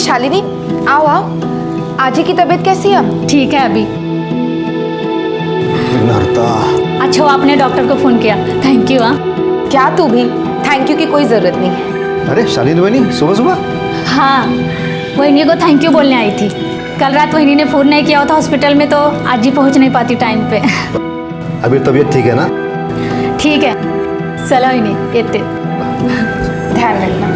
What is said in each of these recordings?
शालिनी, आओ आओ। आजी की तबीयत कैसी है? ठीक है अभी। अच्छा, आपने डॉक्टर को फोन किया, थैंक यू। हाँ क्या तू भी थैंक यू की कोई जरूरत नहीं। अरे शालिनी बहनी, सुबह सुबह? हाँ, वहीनी को थैंक यू बोलने आई थी। कल रात वहीनी ने फोन नहीं किया होता हॉस्पिटल में तो आज ही पहुंच नहीं पाती टाइम पे। अभी तबीयत ठीक है ना? ठीक है, चलो वहीनी, येते। ध्यान रखना।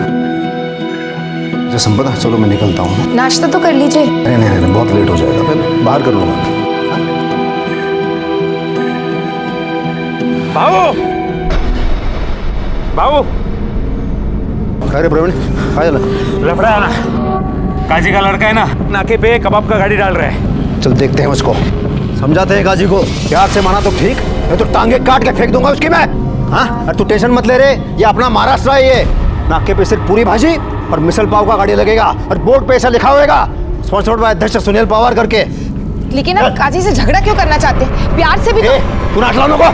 अच्छा संपदा, चलो मैं निकलता हूँ। नाश्ता तो कर लीजिए। नहीं नहीं नहीं, बहुत लेट हो जाएगा, फिर बाहर कर लूँगा। बाबू बाबू, अरे प्रवीण, आ जा। लफड़ा है ना, काजी का लड़का है ना, नाके पे कबाब का गाड़ी डाल रहा है। चल देखते हैं उसको, समझाते हैं काजी को। प्यार से माना तो ठीक, मैं तो टांगे काट के फेंक दूंगा उसकी मैं। हाँ, अरे तू टेंशन मत ले रे, ये अपना महाराष्ट्र है। ये नाके पे सिर्फ पूरी भाजी और मिसल पाव का गाड़ी लगेगा और बोर्ड पे ऐसा लिखा होगा, स्पॉन्सर्ड बाय अध्यक्ष सुनील पवार करके। लेकिन आप काजी से झगड़ा क्यों करना चाहते हैं? प्यार से भी तो... तू ना अटलाओ को,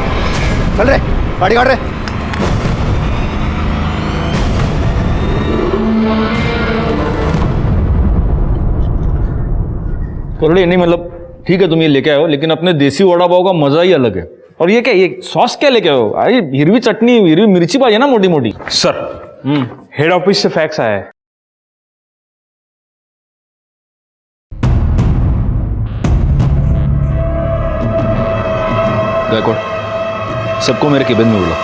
चल रे गाड़ी काट रे। कोरड़े नहीं, मतलब ठीक है तुम ये लेके आए हो, लेकिन अपने देसी वड़ा पाव का मजा ही अलग है। और ये क्या, ये सॉस क्या लेके आए हो? अरे हिरवी चटनी, हिरवी मिर्ची पाई है ना मोटी मोटी। सर, हेड ऑफिस से फैक्स आया है। गायकवाड़, सबको मेरे केबिन में बुला।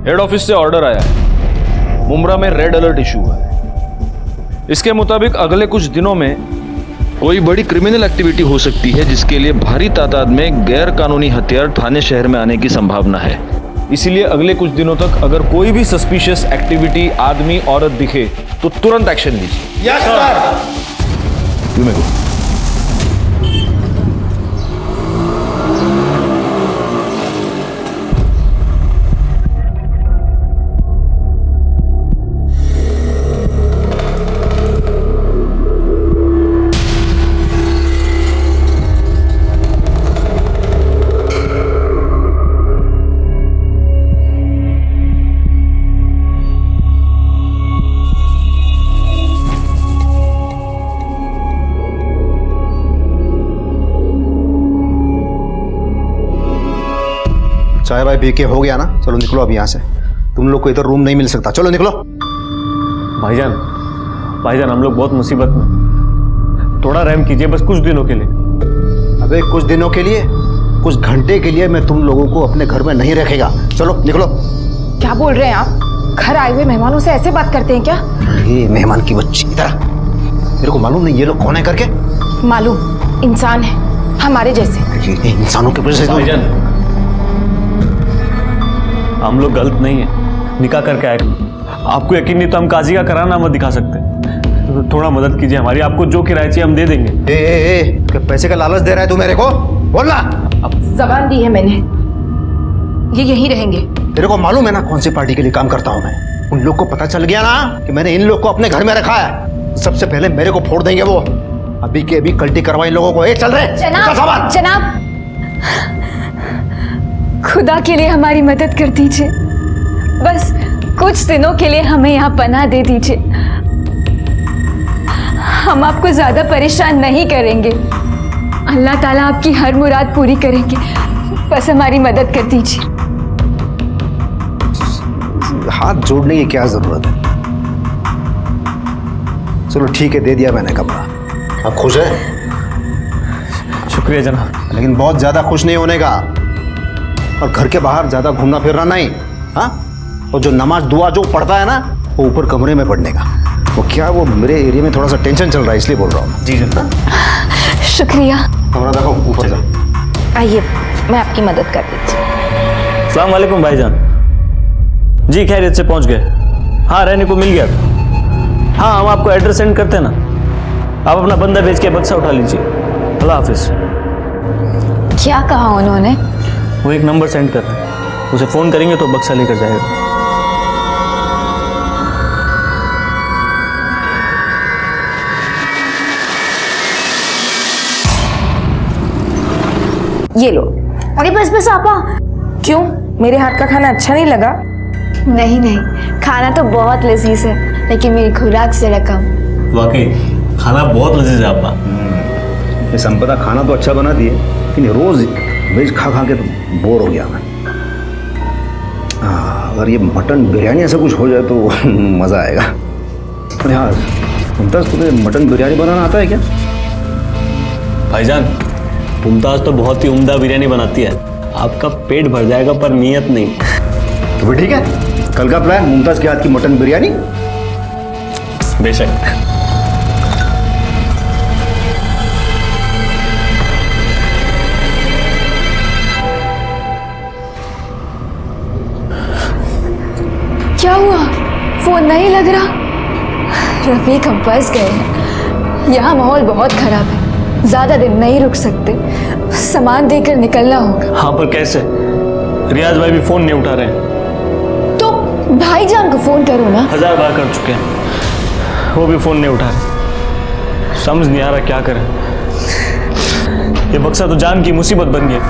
हेड ऑफिस से ऑर्डर आया है, मुंब्रा में रेड अलर्ट इशू हुआ है। इसके मुताबिक अगले कुछ दिनों में कोई बड़ी क्रिमिनल एक्टिविटी हो सकती है, जिसके लिए भारी तादाद में गैर कानूनी हथियार थाने शहर में आने की संभावना है। इसीलिए अगले कुछ दिनों तक अगर कोई भी सस्पिशियस एक्टिविटी, आदमी औरत दिखे तो तुरंत एक्शन लीजिए। Yes sir. यू मे गो। चाय भाई पी के हो गया ना? चलो निकलो अब यहाँ से, तुम लोग को इधर रूम नहीं मिल सकता, चलो निकलो। भाईजान, भाईजान हम लोग बहुत मुसीबत में, थोड़ा रहम कीजिए बस कुछ दिनों के लिए। अबे कुछ दिनों के लिए, कुछ घंटे के लिए मैं तुम लोगों को अपने घर में नहीं रखेगा। चलो निकलो। क्या बोल रहे हैं आप? घर आए हुए मेहमानों से ऐसे बात करते हैं क्या? ये मेहमान की बच्ची, इधर मेरे को मालूम नहीं ये लोग कौन है करके। मालूम, इंसान है हमारे जैसे। ये इंसानों के वजह से भाईजान हम लोग गलत नहीं है, निकाह करके आए। आपको यकीन नहीं तो हम काजी का करारनामा दिखा सकते हैं, थोड़ा मदद कीजिए हमारी। आपको जो किराया चाहिए हम दे देंगे। क्या पैसे का लालच दे रहा है तू मेरे को? बोलना। जबान दी है मैंने, ये यहीं रहेंगे। तेरे को मालूम है ना कौन सी पार्टी के लिए काम करता हूँ मैं? उन लोग को पता चल गया ना कि मैंने इन लोग को अपने घर में रखा है, सबसे पहले मेरे को फोड़ देंगे वो। अभी के अभी कल्टी करवा इन लोगों को। चल रहे जनाब, जनाब खुदा के लिए हमारी मदद कर दीजिए, बस कुछ दिनों के लिए हमें यहाँ पनाह दे दीजिए। हम आपको ज्यादा परेशान नहीं करेंगे, अल्लाह ताला आपकी हर मुराद पूरी करेंगे, बस हमारी मदद कर दीजिए। हाथ जोड़ने की क्या जरूरत है? चलो ठीक है, दे दिया मैंने कमरा। अब खुश है? शुक्रिया जनाब। लेकिन बहुत ज्यादा खुश नहीं होने का, और घर के बाहर ज्यादा घूमना फिरना नहीं। हाँ, और जो नमाज दुआ जो पढ़ता है ना, वो ऊपर कमरे में पढ़ने का। वो क्या, वो मेरे एरिया में थोड़ा सा टेंशन चल रहा है इसलिए बोल रहा हूँ। जी जनाब। शुक्रिया। कमरा देखो, ऊपर जा। आइए मैं आपकी मदद कर देती हूँ। अस्सलाम वालेकुम भाईजान। जी खैरियत से पहुंच गए? हाँ, रहने को मिल गया था। हाँ, हम आपको एड्रेस सेंड करते हैं ना, आप अपना बंदा भेज के बक्सा उठा लीजिए। अल्लाह हाफिज। क्या कहा उन्होंने? वो एक नंबर सेंड कर रहे हैं, उसे फ़ोन करेंगे तो बक्सा लेकर जाएगा। ये लो। अरे बस बस आपा। क्यों, मेरे हाथ का खाना अच्छा नहीं लगा? नहीं नहीं, खाना तो बहुत लजीज है, लेकिन मेरी खुराक से रकम वाकई खाना बहुत लजीज है आपका। ये संपदा खाना तो अच्छा बनाती है, लेकिन रोज वेज खा खा के तो बोर हो गया मैं। अगर ये मटन बिरयानी ऐसा कुछ हो जाए तो मज़ा आएगा। अरे हाँ मुमताज़, तुम्हें मटन बिरयानी बनाना आता है क्या? भाईजान मुमताज़ तो बहुत ही उम्दा बिरयानी बनाती है, आपका पेट भर जाएगा पर नीयत नहीं। तो फिर ठीक है, कल का प्लान मुमताज़ के हाथ की मटन बिरयानी। बेशक। क्या हुआ? फोन नहीं लग रहा। रफीक हम फंस गए हैं, यहाँ माहौल बहुत खराब है, ज्यादा दिन नहीं रुक सकते, सामान देकर निकलना होगा। हाँ पर कैसे? रियाज भाई भी फोन नहीं उठा रहे हैं। तो भाईजान को फोन करो ना। 1000 बार कर चुके हैं, वो भी फोन नहीं उठा रहे। समझ नहीं आ रहा क्या करें। ये बक्सा तो जान की मुसीबत बन गया।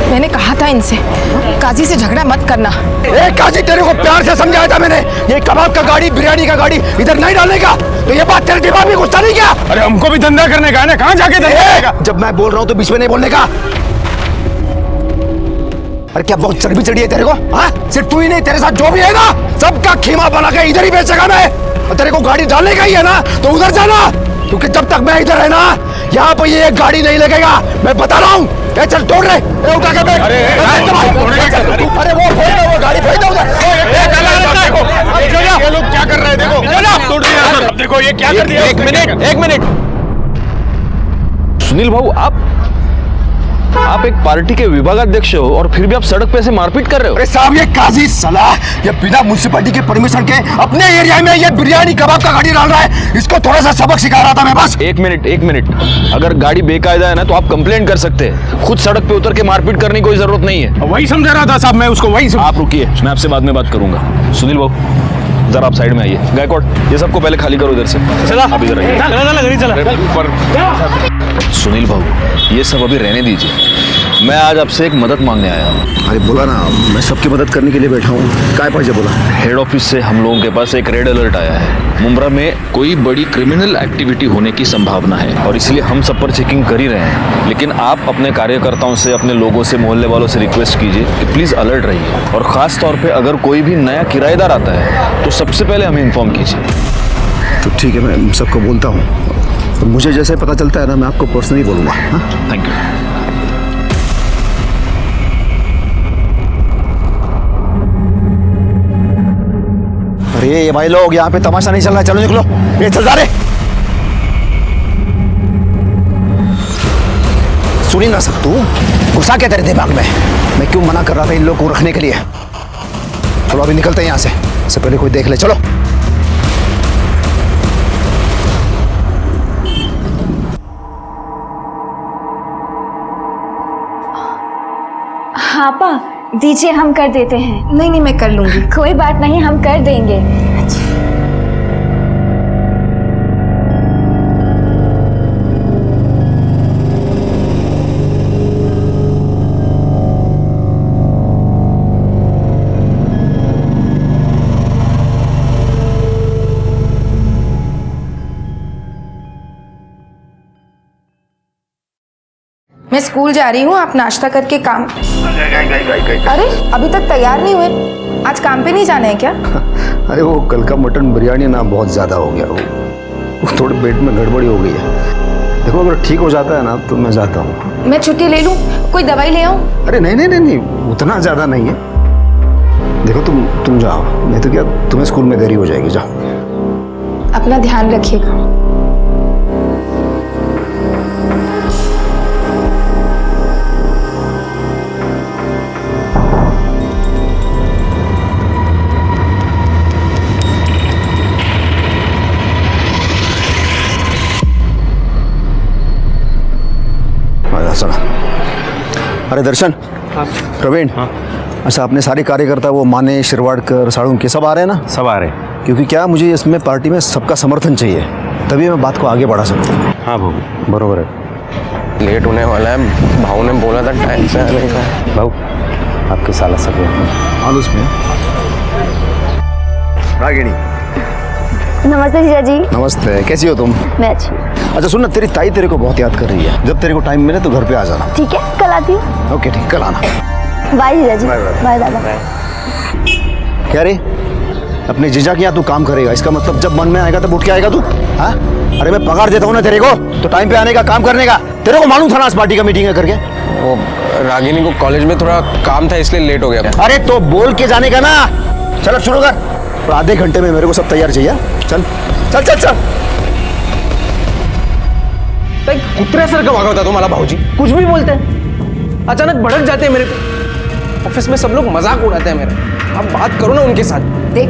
मैंने कहा था इनसे काजी से झगड़ा मत करना। ए काजी, तेरे को प्यार से समझाया था मैंने, ये कबाब का गाड़ी बिरयानी का गाड़ी इधर नहीं डालने का। तो ये बात तेरे दिमाग में घुसता नहीं क्या? अरे हमको भी धंधा करने का है ना, कहाँ जाके धंधा करेगा? जब मैं बोल रहा हूँ तो बीच में नहीं बोलने का। अरे क्या बहुत चर्बी चढ़ी है तेरे को? हाँ, सिर्फ तू ही नहीं, तेरे साथ जो भी है ना, सबका खीमा बना के इधर ही बेचेगा मैं। और तेरे को गाड़ी डालने का ही है ना, तो उधर जाना, क्योंकि जब तक मैं इधर है ना, यहाँ पर ये गाड़ी नहीं लगेगा, मैं बता रहा हूँ। चल तोड़ रहे, उठा के बैठ। अरे वो गाड़ी फेंक दो उधर। ये लोग क्या कर रहे हैं? देखो देखो ये क्या कर दिया। एक मिनट सुनील भाऊ, आप एक पार्टी के विभागाध्यक्ष हो और फिर भी आप सड़क पे ऐसे मारपीट कर रहे हो। अरे साहब, ये काजी सलाह, ये बिना म्युनिसिपैलिटी के परमिशन के अपने एरिया में ये बिरयानी कबाब का गाड़ी डाल रहा है, इसको थोड़ा सा सबक सिखा रहा था मैं बस। एक मिनट, अगर गाड़ी बेकायदा है ना तो आप कंप्लेंट कर सकते हैं, खुद सड़क पे उतर के मारपीट करने की कोई जरूरत नहीं है। वही समझा रहा था साहब मैं उसको, वही आप रुकिए, मैं आपसे बाद में बात करूंगा। सुनील बाबू जरा आप साइड में आइए। गायकवाड़, ये सबको पहले खाली करो इधर से। चला आप इधर आइए। सुनील बाबू, ये सब अभी रहने दीजिए, मैं आज आपसे एक मदद मांगने आया हूँ। अरे बोला ना, मैं सबकी मदद करने के लिए बैठा हूँ। काय पाहिजे बोला। हेड ऑफिस से हम लोगों के पास एक रेड अलर्ट आया है। मुंब्रा में कोई बड़ी क्रिमिनल एक्टिविटी होने की संभावना है और इसलिए हम सब पर चेकिंग कर ही रहे हैं। लेकिन आप अपने कार्यकर्ताओं से, अपने लोगों से, मोहल्ले वालों से रिक्वेस्ट कीजिए कि प्लीज़ अलर्ट रहिए, और ख़ास तौर पे अगर कोई भी नया किराएदार आता है तो सबसे पहले हमें इन्फॉर्म कीजिए। तो ठीक है, मैं सबको बोलता हूँ, तो मुझे जैसे पता चलता है ना, मैं आपको पर्सनली बोलूँगा। Thank you. अरे ये भाई लोग, यहाँ पे तमाशा नहीं चल रहा है, चलो निकलो। ये चल जा रहे, सुनी ना सब तू, गुस्सा क्या तेरे दिमाग में? मैं क्यों मना कर रहा था इन लोगों को रखने के लिए? चलो अभी निकलते हैं यहाँ से, इससे पहले कोई देख ले। चलो। हाँ पा, दीजिए हम कर देते हैं। नहीं मैं कर लूंगी। कोई बात नहीं, हम कर देंगे। मैं स्कूल जा रही हूँ, आप नाश्ता करके काम। अरे अभी तक तैयार नहीं हुए, आज काम पे नहीं जाना है क्या? अरे वो कल का मटन बिरयानी ना बहुत ज़्यादा हो गया, वो थोड़े पेट में गड़बड़ी हो गई है। देखो अगर ठीक हो जाता है ना तो मैं जाता हूँ। मैं छुट्टी ले लूँ, कोई दवाई ले आऊँ? अरे नहीं, उतना ज़्यादा नहीं है। देखो तुम जाओ, नहीं तो क्या तुम्हें स्कूल में देरी हो जाएगी। जाओ। अपना ध्यान रखिएगा। सुना। अरे दर्शन, प्रवीण, अच्छा, अपने सारे कार्यकर्ता वो माने, शिरवाड़कर, साळुंके सब आ रहे हैं ना? सब आ रहे हैं। क्योंकि क्या मुझे इसमें पार्टी में सबका समर्थन चाहिए, तभी मैं बात को आगे बढ़ा सकूँ। हाँ भाऊ, बरोबर है। लेट होने वाला है, भाऊ ने बोला था टाइम से आने का। भाऊ आपके साला सब आलूस में रागिणी। नमस्ते जीजा जी। नमस्ते, कैसी हो तुम? मैं अच्छी। अच्छा सुन ना, तेरी ताई तेरे को बहुत याद कर रही है। जब तेरे को टाइम मिले तो घर पे आ जाना। ठीक है, कल आती हूँ। ओके ठीक, कल आना। बाय जीजा जी। Bye bye. बाय दादा। क्या रे, अपने जीजा के यहाँ तू काम करेगा, इसका मतलब जब मन में आएगा तब उठ के आएगा तू? हाँ, अरे मैं पगार देता हूँ ना तेरे को, तो टाइम पे आने का, काम करने का। तेरे को मालूम था ना इस पार्टी का मीटिंग है करके? वो रागिनी को कॉलेज में थोड़ा काम था इसलिए लेट हो गया। अरे तो बोल के जाने का ना। चल अब शुरू कर, और आधे घंटे में मेरे को सब तैयार चाहिए। चल चल चल चल। कुत्र्यासारखं वागवता तुम्हाला भाऊजी, कुछ भी बोलते हैं, अचानक भड़क जाते हैं मेरे पे। ऑफिस में सब लोग मजाक उड़ाते हैं मेरा। अब बात करो ना उनके साथ। देख,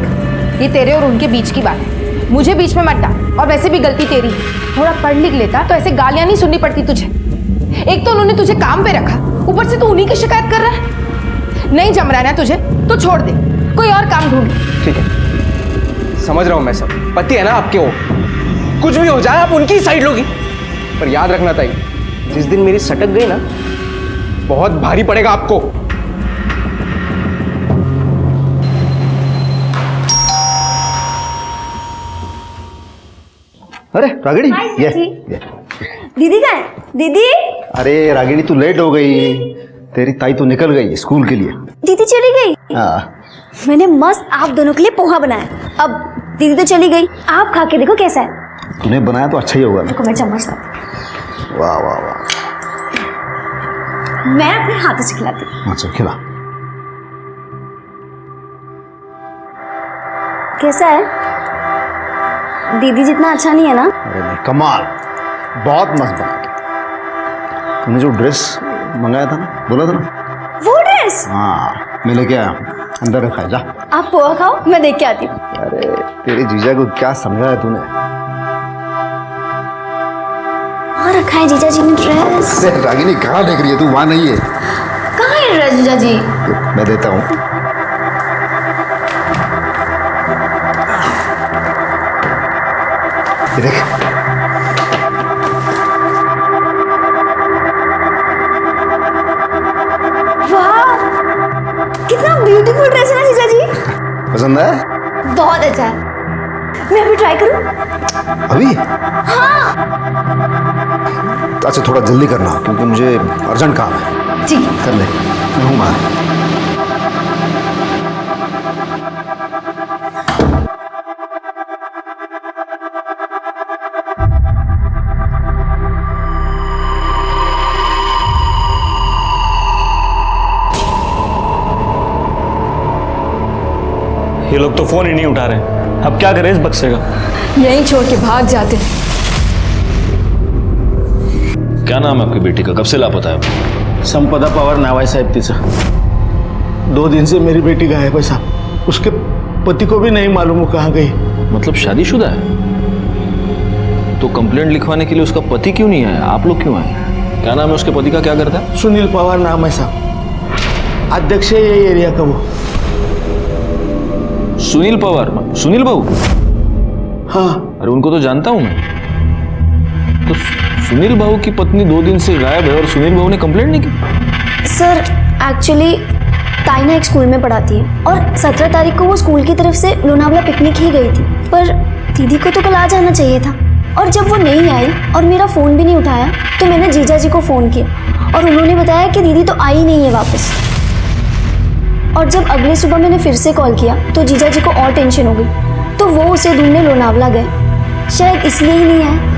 ये तेरे और उनके बीच की बात है, मुझे बीच में मत डाल। और वैसे भी गलती तेरी है, थोड़ा पढ़ लिख लेता तो ऐसे गालियां नहीं सुननी पड़ती तुझे। एक तो उन्होंने तुझे काम पे रखा, ऊपर से तू उन्हीं की शिकायत कर रहा है। नहीं जम रहा है ना तुझे, तो छोड़ दे, कोई और काम ढूंढ। ठीक है, समझ रहा हूँ मैं, सब पति है ना आपके, वो कुछ भी हो जाए आप उनकी साइड लोगी। पर याद रखना ताई, जिस दिन मेरी सटक गई ना, बहुत भारी पड़ेगा आपको। अरे रागिणी, ये दीदी कहाँ है? दीदी। अरे रागिणी तू लेट हो गई, तेरी ताई तो निकल गई स्कूल के लिए। दीदी चली गई? हाँ, मैंने मस्त आप दोनों के लिए पोहा बनाया। अब दीदी तो चली गई, आप खा के देखो कैसा है। तूने बनाया तो अच्छा ही होगा ना। देखो मैं चम्मच लाती वाह वाह वाह। हूँ। मैं अपने हाथों से खिलाती हूँ। अच्छा खिला। कैसा है? दीदी जितना अच्छा नहीं है ना? अरे नहीं, कमाल, बहुत मस्त बना था। तूने जो ड्रेस मंगाया था ना, बोला था ना? वो ड्रेस? हाँ, मैं लेके आया, अंदर रखा है, जा। आप पोहा खाओ, मैं देख के आती हूँ। अरे तेरे जीजा को क्या समझाया तूने? हाँ रखा है जीजा जी ने ड्रेस। अरे रागिनी कहाँ देख रही है तू? वहाँ नहीं है। कहाँ है ड्रेस जीजा जी? मैं देता हूँ। ये देख। वाह, कितना ब्यूटीफुल ड्रेस है ना जीजा जी। पसंद है? बहुत अच्छा है। मैं अभी ट्राई करूँ? अभी? हाँ। अच्छा थोड़ा जल्दी करना, क्योंकि मुझे अर्जेंट काम है। ठीक है। कर ले, मैं हूँ बाहर। ये लोग तो फोन ही नहीं उठा रहे, अब क्या करें इस बक्से का? यहीं छोड़ के भाग जाते। क्या नाम है आपकी बेटी का, कब से लापता है? संपदा पवार नाव आहे साहेब तिचं। 2 दिन से मेरी बेटी गायब है साहब। उसके पति को भी नहीं मालूम वो कहाँ गई। मतलब शादीशुदा है? तो कंप्लेंट लिखवाने के लिए उसका पति क्यों नहीं आया, आप लोग क्यों आए? क्या नाम है उसके पति का, क्या करता है? सुनील पवार नाम है साहब, अध्यक्ष है ये एरिया का वो। सुनील पवार, सुनील बाबू? हाँ। अरे उनको तो जानता हूं मैं। तो सुनील बाबू की पत्नी 2 दिन से गायब है और सुनील बाबू ने कंप्लेंट नहीं की? सर एक्चुअली ताइना एक स्कूल में पढ़ाती है और 17 तारीख को वो स्कूल की तरफ से लोनावला पिकनिक ही गई थी। पर दीदी को तो कल आ जाना चाहिए था, और जब वो नहीं आई और मेरा फ़ोन भी नहीं उठाया तो मैंने जीजा जी को फ़ोन किया और उन्होंने बताया कि दीदी तो आई नहीं है वापस। और जब अगले सुबह मैंने फिर से कॉल किया तो जीजा जी को और टेंशन हो गई, तो वो उसे ढूंढने लोनावला गए। शायद इसलिए ही नहीं आए।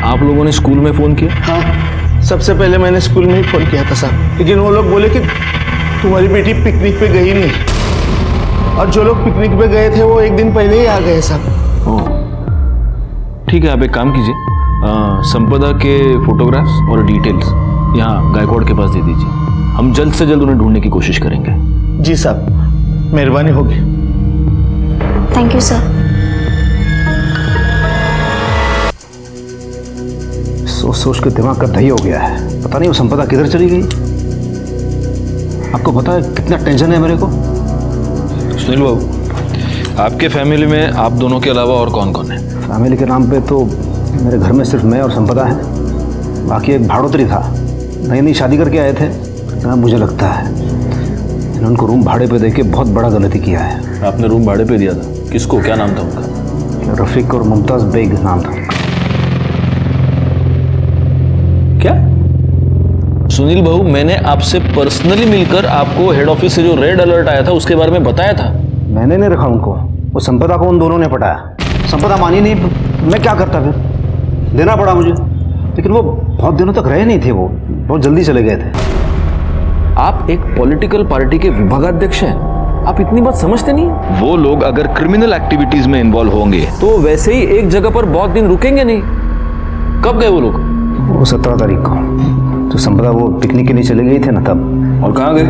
आप लोगों ने स्कूल में फ़ोन किया? हाँ, सबसे पहले मैंने स्कूल में ही फ़ोन किया था साहब, लेकिन वो लोग बोले कि तुम्हारी बेटी पिकनिक पे गई नहीं, और जो लोग पिकनिक पे गए थे वो 1 दिन पहले ही आ गए साहब। ओह, ठीक है, आप एक काम कीजिए, संपदा के फोटोग्राफ्स और डिटेल्स यहाँ गायकवाड़ के पास दे दीजिए। हम जल्द से जल्द उन्हें ढूंढने की कोशिश करेंगे। जी साहब, मेहरबानी होगी। Thank you sir. सोच सोच के दिमाग का दही हो गया है, पता नहीं वो संपदा किधर चली गई। आपको पता है कितना टेंशन है मेरे को? सुनील बाबू, आपके फैमिली में आप दोनों के अलावा और कौन कौन है? फैमिली के नाम पे तो मेरे घर में सिर्फ मैं और संपदा है, बाकी एक भाड़ोतरी था, नई नई शादी करके आए थे। हाँ, मुझे लगता है इन्होंने उनको रूम भाड़े पे देके बहुत बड़ा गलती किया है। आपने रूम भाड़े पे दिया था? किसको? क्या नाम था उनका? रफीक और मुमताज बेग नाम था। क्या? सुनील बाबू, मैंने आपसे पर्सनली मिलकर आपको हेड ऑफिस से जो रेड अलर्ट आया था उसके बारे में बताया था। मैंने नहीं रखा उनको, वो संपदा को उन दोनों ने पटाया। संपदा मानी नहीं, मैं क्या करता फिर? देना पड़ा मुझे, लेकिन वो बहुत दिनों तक रहे नहीं थे, वो बहुत जल्दी चले गए थे। आप एक पॉलिटिकल पार्टी के विभागाध्यक्ष हैं, आप इतनी बात समझते नहीं? वो लोग अगर क्रिमिनल एक्टिविटीज में इन्वॉल्व होंगे तो वैसे ही एक जगह पर बहुत दिन रुकेंगे नहीं। कब गए वो लोग? वो 17 तारीख को, तो संपदा वो पिकनिक के लिए चले गई थे ना तब। और कहाँ गए?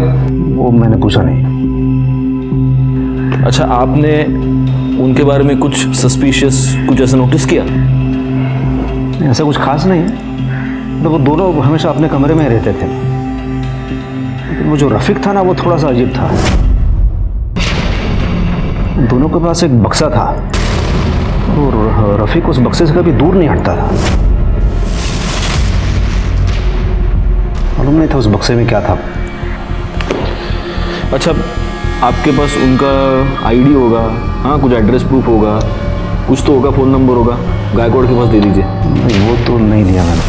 वो मैंने पूछा नहीं। अच्छा, आपने उनके बारे में कुछ सस्पिशियस, कुछ ऐसा नोटिस किया? ऐसा कुछ खास नहीं है, तो वो दोनों हमेशा अपने कमरे में रहते थे, लेकिन वो जो रफीक था ना, वो थोड़ा सा अजीब था। दोनों के पास एक बक्सा था और रफीक उस बक्से से कभी दूर नहीं हटता था। मालूम नहीं था उस बक्से में क्या था। अच्छा, आपके पास उनका आईडी होगा, हाँ, कुछ एड्रेस प्रूफ होगा, कुछ तो होगा, फ़ोन नंबर होगा, गायकवाड़ के पास दे दीजिए। नहीं, वो तो नहीं लिया मैंने,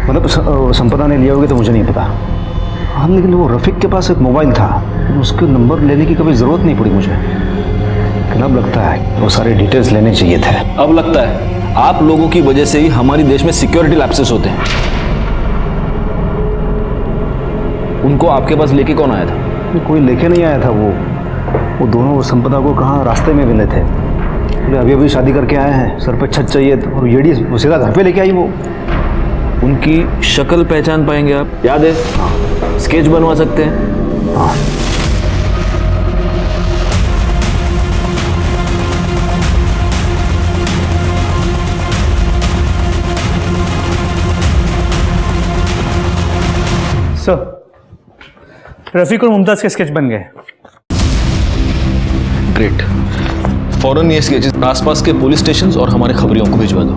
मतलब संपदा ने लिया होगा तो मुझे नहीं पता। हाँ, लेकिन वो रफीक के पास एक मोबाइल था, उसके नंबर लेने की कभी ज़रूरत नहीं पड़ी मुझे। लेकिन अब लगता है वो सारे डिटेल्स लेने चाहिए थे। अब लगता है आप लोगों की वजह से ही हमारे देश में सिक्योरिटी लैप्सेस होते हैं। उनको आपके पास लेके कौन आया था? कोई लेके नहीं आया था, वो दोनों संपदा को कहाँ रास्ते में मिले थे। बोले अभी अभी शादी करके आए हैं, सर पे छत चाहिए, और येड़ी सीधा घर पे लेके आई वो। उनकी शक्ल पहचान पाएंगे आप? याद है? हाँ। स्केच बनवा सकते हैं? हाँ। सर, रफीक और मुमताज के स्केच बन गए। ग्रेट। फौरन ये स्केचेस आसपास के पुलिस स्टेशन और हमारे खबरियों को भिजवा दो।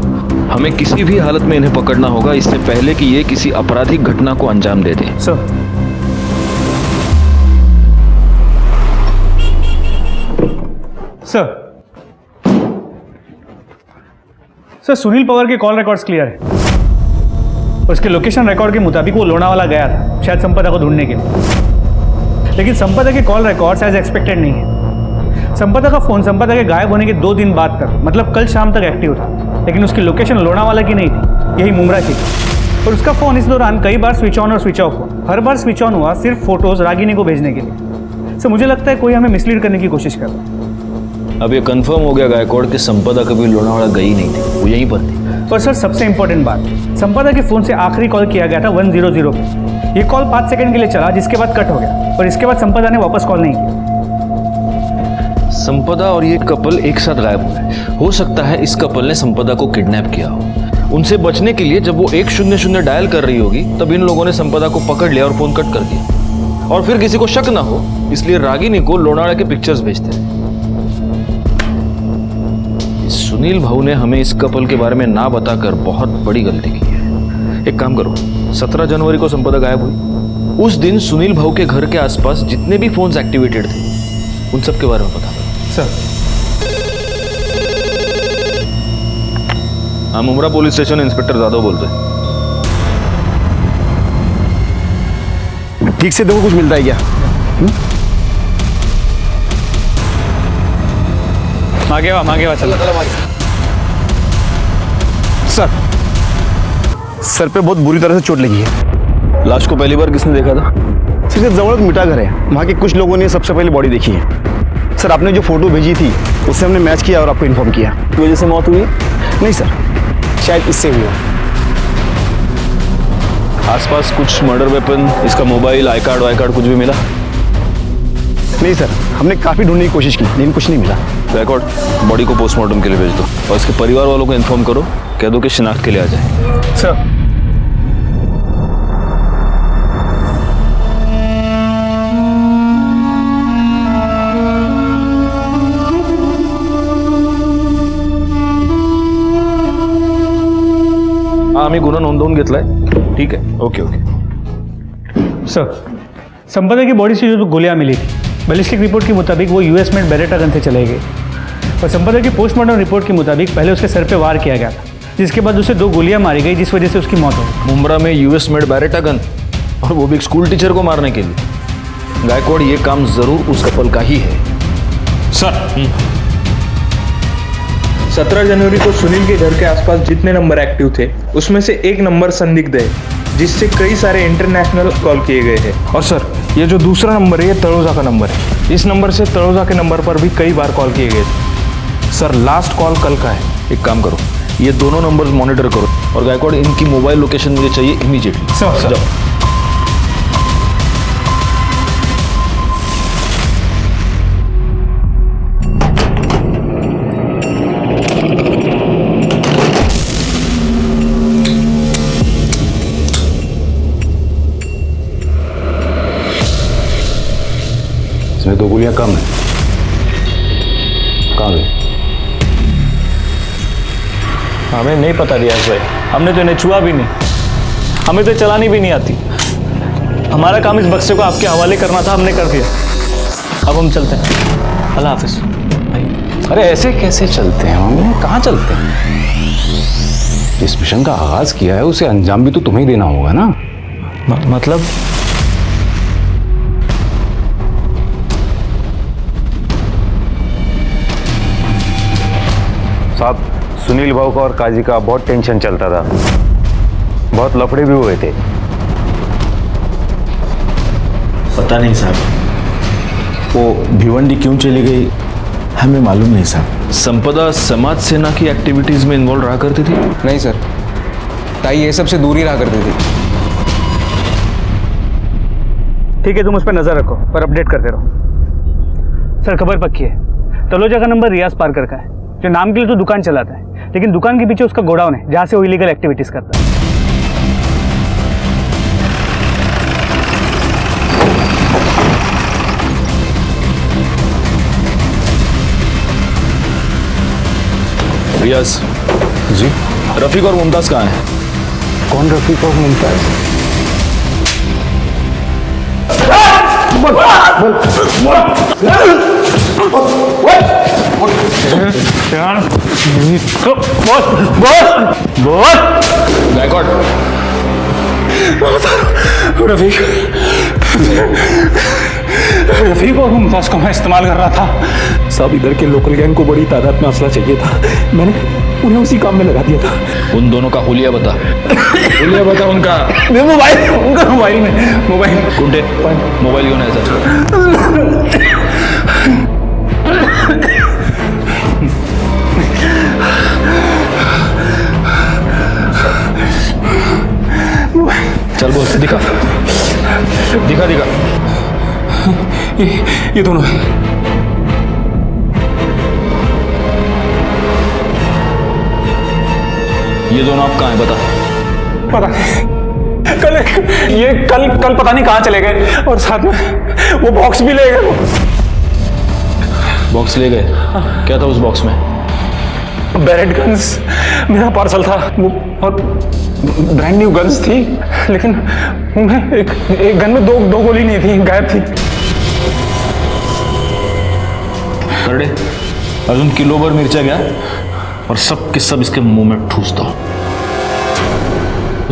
हमें किसी भी हालत में इन्हें पकड़ना होगा, इससे पहले कि ये किसी आपराधिक घटना को अंजाम दे दें। सर, सर सुनील पवार के कॉल रिकॉर्ड्स क्लियर है। उसके लोकेशन रिकॉर्ड के मुताबिक वो लोनावाला गया था, शायद संपदा को ढूंढने के लिए। लेकिन संपदा के कॉल रिकॉर्ड्स एज एक्सपेक्टेड नहीं है। संपदा का फोन संपदा के गायब होने के 2 दिन बाद तक, मतलब कल शाम तक एक्टिव था, लेकिन उसकी लोकेशन लोनावाला की नहीं थी, यही मुमरा की थी। और उसका फोन इस दौरान कई बार स्विच ऑन और स्विच ऑफ हुआ। हर बार स्विच ऑन हुआ सिर्फ फोटोज रागिनी को भेजने के लिए। सर, मुझे लगता है कोई हमें मिसलीड करने की कोशिश कर रहा है। अब ये कंफर्म हो गया गायकवाड़ कि संपदा कभी लोनावाला गई नहीं थी, वो यहीं पर थी। और सर, सबसे इंपॉर्टेंट बात, संपदा के फोन से आखिरी कॉल किया गया था 100 पे। ये कॉल 5 सेकंड के लिए चला, जिसके बाद कट हो गया, और इसके बाद संपदा ने वापस कॉल नहीं किया। संपदा और ये कपल एक साथ गायब हुए। हो सकता है इस कपल ने संपदा को किडनैप किया हो। उनसे बचने के लिए जब वो 100 डायल कर रही होगी, तब इन लोगों ने संपदा को पकड़ लिया और फोन कट कर दिया। और फिर किसी को शक ना हो, इसलिए रागिनी को लोनावाला के पिक्चर्स भेजते रहे। सुनील भाऊ ने हमें इस कपल के बारे में ना बताकर बहुत बड़ी गलती की है। एक काम करो, 17 जनवरी को संपदा गायब हुई। उस दिन सुनील भाऊ के घर के आसपास जितने भी फोन्स एक्टिवेटेड थे, उन सब के बारे में बता दो। सर, हाँ, Mumra police station inspector Jadhav बोलते हैं। ठीक से देखो कुछ मिलता है क्या? मांगे वा चलो। सर पे बहुत बुरी तरह से चोट लगी है। लाश को पहली बार किसने देखा था? सिर्फ जवळ मिटा घर है, वहाँ के कुछ लोगों ने सबसे पहले बॉडी देखी है। सर, आपने जो फोटो भेजी थी उससे हमने मैच किया और आपको इन्फॉर्म किया। की वजह से मौत हुई? नहीं सर, शायद इससे हुआ। आसपास कुछ मर्डर वेपन, इसका मोबाइल, आई कार्ड कुछ भी मिला? नहीं सर, हमने काफ़ी ढूंढने की कोशिश की, लेकिन कुछ नहीं मिला। गायकवाड़, बॉडी को पोस्टमार्टम के लिए भेज दो और इसके परिवार वालों को इन्फॉर्म करो, कह दो कि शिनाख्त के लिए आ जाए। सर, लावून घेतलाय ठीक आहे ओके ओके सर, संपदा की बॉडी से जो गोलियां मिली थी, बैलिस्टिक रिपोर्ट के मुताबिक वो यूएस मेड बेरेटा गन से चलाई गई और संपदा की पोस्टमार्टम रिपोर्ट के मुताबिक पहले उसके सर पे वार किया गया था, जिसके बाद उसे 2 गोलियां मारी गई, जिस वजह से उसकी मौत हो गई। मुंब्रा में यूएस मेड बैरेटा गन, और वो भी एक स्कूल टीचर को मारने के लिए। गायकवाड़, ये काम जरूर उस कपल का ही है। सर, 17 जनवरी को सुनील के घर के आसपास जितने नंबर एक्टिव थे उसमें से एक नंबर संदिग्ध है, जिससे कई सारे इंटरनेशनल कॉल किए गए हैं। और सर, ये जो दूसरा नंबर है ये तलोजा का नंबर है। इस नंबर से तलोजा के नंबर पर भी कई बार कॉल किए गए थे। सर, लास्ट कॉल कल का है। एक काम करो, ये दोनों नंबर्स मॉनिटर करो और गायकवाड़ इनकी मोबाइल लोकेशन मुझे चाहिए इमीडिएटली। सर, जाओ। इसमें 2 गोलियां कम है, कहाँ गई? हमें नहीं पता रियाज भाई, हमने तो इन्हें छुआ भी नहीं, हमें तो चलानी भी नहीं आती। हमारा काम इस बक्से को आपके हवाले करना था, हमने कर दिया। अब हम चलते हैं, अल्लाह हाफिज भाई। अरे ऐसे कैसे चलते हैं हम, कहाँ चलते हैं? जिस मिशन का आगाज किया है उसे अंजाम भी तो तुम्हें ही देना होगा ना। मतलब साहब, सुनील भाऊ का और काजी का बहुत टेंशन चलता था, बहुत लफड़े भी हुए थे। पता नहीं साहब, वो भिवंडी क्यों चली गई हमें मालूम नहीं साहब। संपदा समाज सेना की एक्टिविटीज में इन्वॉल्व रहा करती थी? नहीं सर, ताई ये सब से दूर ही रहा करती थी। ठीक है, तुम उस पर नजर रखो पर अपडेट करते रहो। सर, खबर पक्की है, तलोजा का नंबर रियाज पारकर का है, जो नाम के लिए तो दुकान चलाता है, लेकिन दुकान के पीछे उसका गोडाउन है जहां से वो इलीगल एक्टिविटीज करता है। रियाज जी? रफीक और मुमताज कहाँ हैं? कौन रफीक और मुमताज? गायकवाड़, रफीक और मुमताज को मैं इस्तेमाल कर रहा था। सब इधर के लोकल गैंग को बड़ी तादाद में असला चाहिए था, मैंने उन्हें उसी काम में लगा दिया था। उन दोनों का हुलिया बता, हुलिया बता उनका। मोबाइल, उनका मोबाइल में मोबाइल गुंडे, मोबाइल क्यों नहीं सर? चल बोल, दिखा दिखा दिखा। ये दोनों ये दोनों आप कहाँ हैं बता। पता नहीं, कल पता नहीं कहाँ चले गए, और साथ में वो बॉक्स भी ले गए। बॉक्स ले गए? क्या था उस बॉक्स में? बैरेट गन्स, मेरा पार्सल था वो, और ब्रांड न्यू गन्स थी, लेकिन उनमें एक गन में दो गोली नहीं थी, गायब थी। करड़े, अजून किलोभर मिरच्या घ्या और सब के सब इसके मुंह में ठूस दो।